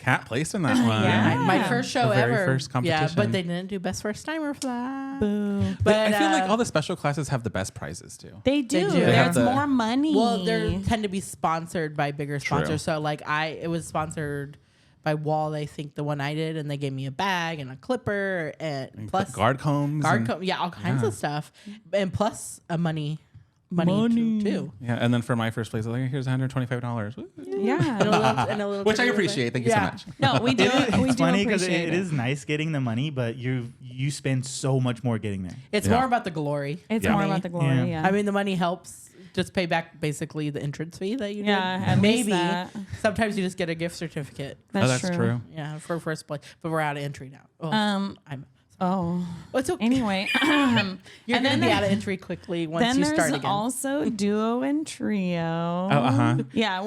Cat placed in that one. Yeah. My first show The very ever. first Yeah, competition. but they didn't do best first timer for that. Boo. But I feel like all the special classes have the best prizes too. They do. do. They There's have the- more money. Well, they tend to be sponsored by bigger True. sponsors. So like it was sponsored by Wall, I think the one I did, and they gave me a bag and a clipper and plus guard combs. yeah, all kinds of stuff, and plus a money too. Yeah, and then for my first place, I was like, here's $125. Woo. yeah. And a little Which I goodie appreciate. Thank you Yeah. so much. No, we do. We It's do funny because appreciate it is nice getting the money, but you spend so much more getting there. It's Yeah. more about the glory. It's Yeah. more For about me. the glory. Yeah. Yeah. I mean, the money helps just pay back basically the entrance fee that you Yeah, did. at least Maybe that. sometimes you just get a gift certificate. that's, That's true. Yeah, for first place, but we're out of entry now. Oh, I'm. Oh. Oh, it's okay. Anyway. You're and gonna then be there- out of entry quickly once Then you start there's again. also duo and trio. Oh, uh-huh. Yeah,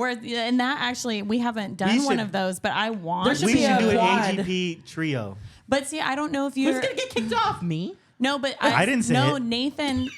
and that actually we haven't done We one should- of those, but I want. There should We be should a do an quad. AGP trio. But see, I don't know if Who's you're. gonna get kicked off? Me? No, but I didn't say no, it. Nathan. You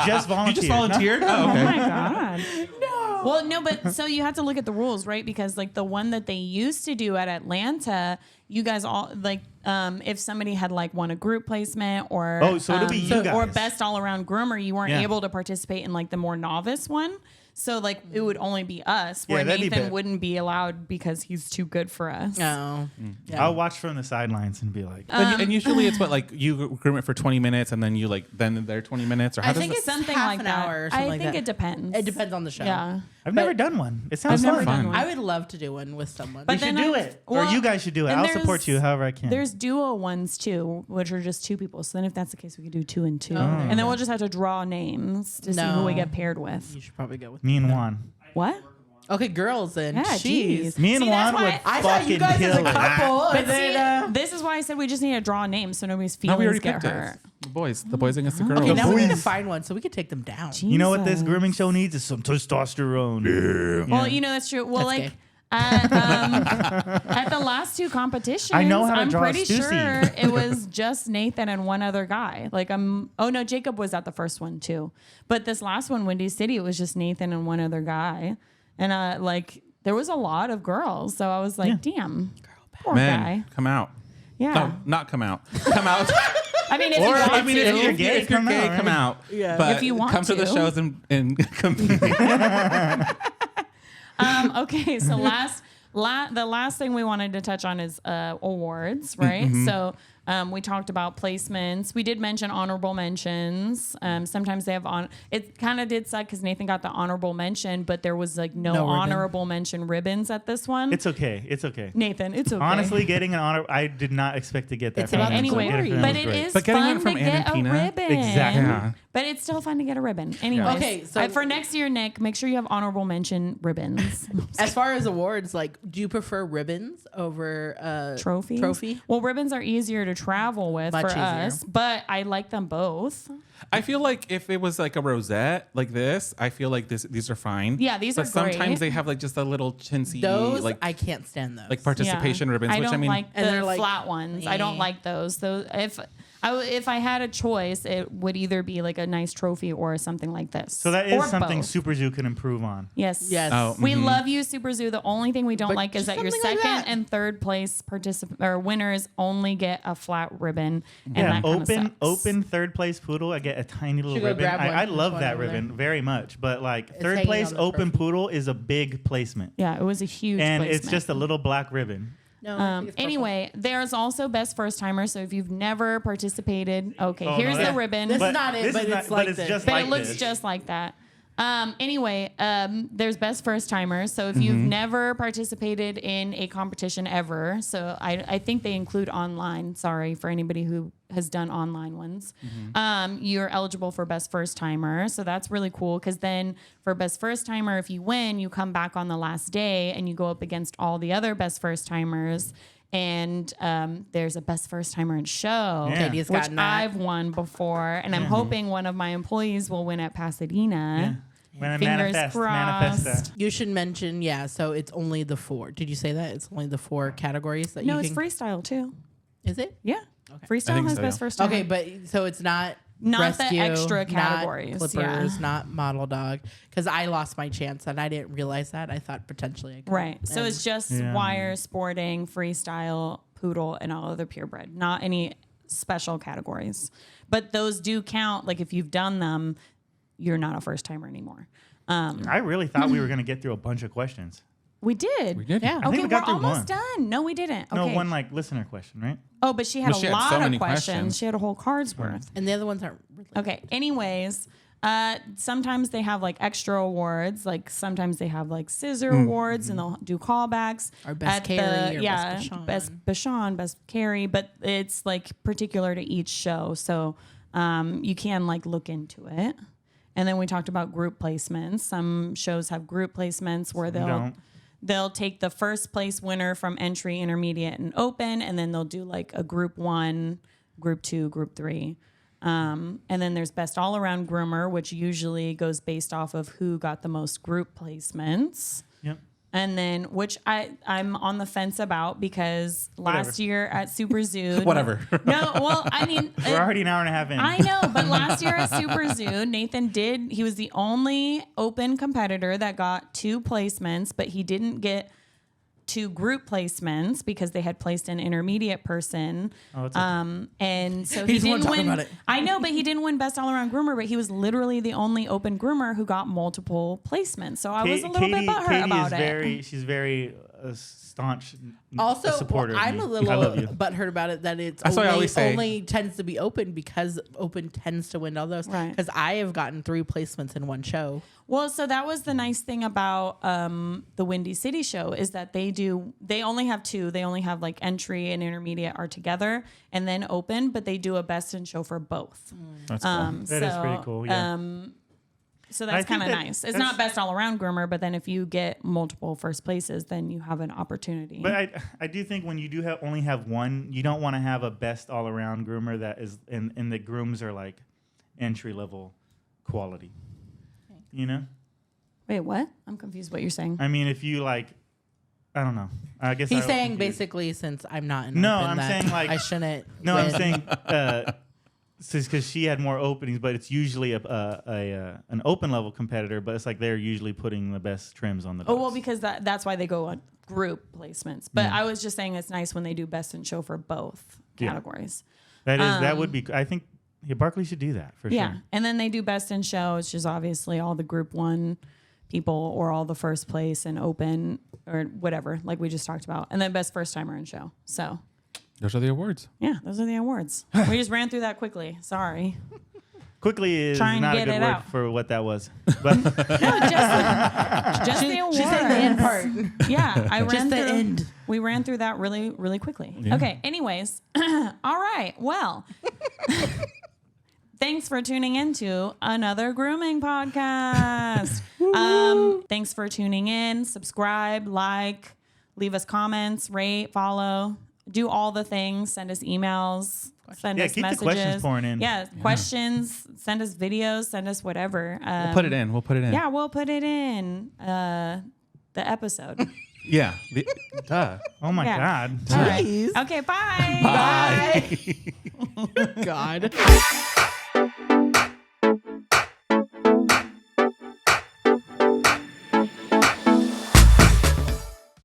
just volunteered. You just volunteered? Oh, Oh okay. my god. No. Well, no, but so you have to look at the rules, right? Because like the one that they used to do at Atlanta, you guys all like if somebody had like won a group placement or Oh, so it'll be you or guys. best all around groomer, you weren't Yeah. able to participate in like the more novice one. So like it would only be us, Yeah, where that'd be Nathan bad. wouldn't be allowed because he's too good for us. No. Yeah. I'll watch from the sidelines and be like, And usually it's what, like you groom it for 20 minutes and then you like, then they're 20 minutes? Or how I does think it? it's Something half like an that. hour or something I like think that. it depends. It depends on the show. Yeah. I've never done one. It sounds I've never fun. done fun. one. I would love to do one with someone. But You should then do I- it. well, or you guys should do it. and I'll support there's- you however I can. There's duo ones too, which are just two people. So then if that's the case, we could do 2 and 2. there you And then we'll just have to draw names to see who we No. get paired with. you should probably go with Me and Juan. What? Okay, girls then. Yeah, Jeez. jeez. Me and See, that's Juan why would I thought you fucking guys as kill a it. couple. But and then, see, this is why I said we just need to draw names so nobody's No, feelings we already get picked hurt. it. The boys against the girls. okay, now we need to boys. find one so we could take them down. You know what this Jesus. grooming show needs is some testosterone. Well, you know that's true. Well, That's like gay. at the last 2 competitions, I know how to I'm draw a pretty Stussy. sure it was just Nathan and one other guy. Like oh no, Jacob was at the first one too. But this last one, Windy City, it was just Nathan and one other guy, and like there was a lot of girls. So I was like, damn, poor Men, guy. come out. Yeah. No, not come out. Come out. I mean, if Or, you want I mean, to. if you're gay, if you're come gay, out, come right? out. Yeah. But If you want come to the to. shows and compete. Okay, so the last thing we wanted to touch on is awards, right? So we talked about placements. We did mention honorable mentions. Sometimes they have it kind of did suck because Nathan got the honorable mention, but there was like no ribbon. honorable mention ribbons at this one. It's okay. It's okay. Nathan, it's okay. Honestly, getting an honor, I did not expect to get that. It's from about them, so anyway, getting for them but was it great. is But getting fun one from to Ann get and a Tina? ribbon. Exactly. Yeah. But it's still fun to get a ribbon. Anyways, Okay, so- for next year, Nick, make sure you have honorable mention ribbons. As far as awards, like, do you prefer ribbons over Trophies. Trophy? Well, ribbons are easier to travel with Much for easier. us, but I like them both. I feel like if it was like a rosette like this, I feel like these are fine. Yeah, these but are great. sometimes they have like just a little chintzy Those like I can't stand those. like participation ribbons, I which don't I mean like And the they're like, flat ones. I don't eh. like those. Those if I had a choice, it would either be like a nice trophy or something like this. So that Or is something both. Super Zoo can improve on. Yes. Yes. Oh, We love you, Super Zoo. The only thing we don't But like is that your something like second that. and third place winners only get a flat ribbon. And Yeah, that kinda sucks. open third place poodle. I get a tiny little Should go ribbon. grab one I from love this that one over ribbon very much. But like third hanging place on the open trophy. poodle is a big placement, Yeah, it was a huge and placement. it's just a little black ribbon. No, I think it's purple. Anyway, there's also best first timer. So if you've never participated, okay, Oh, no, here's that- the ribbon. This But is not it, this but is it's like but it's this. just but like it looks this. just like that. Anyway, there's best first timers. So if you've never participated in a competition ever, so I think they include online. Sorry for anybody who has done online ones. You're eligible for best first timer. So that's really cool because then for best first timer, if you win, you come back on the last day and you go up against all the other best first timers. And there's a best first timer in show, Yeah. Katie's which gotten that. I've won before, and I'm hoping one of my employees will win at Pasadena. When I Fingers manifest crossed. that. You should mention, so it's only the 4. Did you say that? It's only the 4 categories that No, you it's can... freestyle too. Is it? Yeah, I freestyle think has so, best yeah. first timer. Okay, but so it's not Not the rescue, extra categories, not yeah. clippers, not model dog. Because I lost my chance and I didn't realize that. I thought potentially I could. Right. So And it's just wire, sporting, freestyle, poodle, and all other purebred. Not any special categories. But those do count. Like if you've done them, you're not a first timer anymore. I really thought we were going to get through a bunch of questions. We did. We did. Yeah. I think Okay, we got we're through almost one. done. No, we didn't. No, Okay. one like listener question, right? Oh, but she had But a she had lot so of many questions. questions. She had a whole card's worth. And the other ones aren't really. Okay. Anyways, sometimes they have like extra awards. Like sometimes they have like scissor awards, and they'll do callbacks. Or best at carry or yeah, best Bashan. best Bashan, best carry. But it's like particular to each show, so you can like look into it. And then we talked about group placements. Some shows have group placements where they'll take the first place winner from entry, intermediate, and open, and then they'll do like a group 1, group 2, group 3. And then there's best all around groomer, which usually goes based off of who got the most group placements. Yep. And then, which I'm on the fence about because last year at Super Zoo. Whatever. No, well, I mean, We're already an hour and a half in. I know, but last year at Super Zoo, Nathan he was the only open competitor that got 2 placements, but he didn't get 2 group placements because they had placed an intermediate person. Oh, it's okay. And so He he doesn't wanna didn't talk win. about it. I know, but he didn't win best all around groomer, but he was literally the only open groomer who got multiple placements. So I was a little bit butthurt about it. She's very staunch Also, supporter. I'm a of me. little I love you. butthurt about it that it's That's what I always say. only tends to be open because open tends to win all those. Right. Because I have gotten 3 placements in one show. Well, so that was the nice thing about the Windy City show is that they only have 2. They only have like entry and intermediate are together and then open, but they do a best in show for both. That's cool. That is pretty cool. Yeah. So I that's think kind of that- nice. It's that's- not best all around groomer, but then if you get multiple first places, then you have an opportunity. But I do think when you do only have one, you don't want to have a best all around groomer that is and the grooms are like entry level quality. You know? Wait, what? I'm confused what you're saying. I mean, if you like, I don't know. I guess He's I saying confused. basically since I'm not in No, open, I'm that saying, like- I shouldn't. No, I'm win. saying because she had more openings, but it's usually an open level competitor. But it's like they're usually putting the best trims on the. Oh, well, dogs. because that's why they go on group placements. But I was just saying it's nice when they do best in show for both Yeah. categories. that would be. I think Barkley should do that for Yeah. sure. And then they do best in show, which is obviously all the group 1 people or all the first place and open or whatever, like we just talked about. And then best first timer in show. So, Those are the awards. yeah, those are the awards. We just ran through that quickly. Sorry. Quickly is Trying to not a get good it word out. for what that was. But No, just the awards. She said the end part. Yeah, I ran Just the through. end. We ran through that really, really quickly. Yeah. Okay. Anyways, all right. Well, thanks for tuning into another grooming podcast. Thanks for tuning in. Subscribe, like, leave us comments, rate, follow, do all the things. Send us emails. Send Yeah, us keep the messages. questions pouring in. Yeah, questions. Send us videos. Send us whatever. We'll put it in. We'll put it in. Yeah, we'll put it in the episode. Yeah. Duh. oh my Yeah. God. All right. Jeez. Okay, bye. Bye. God.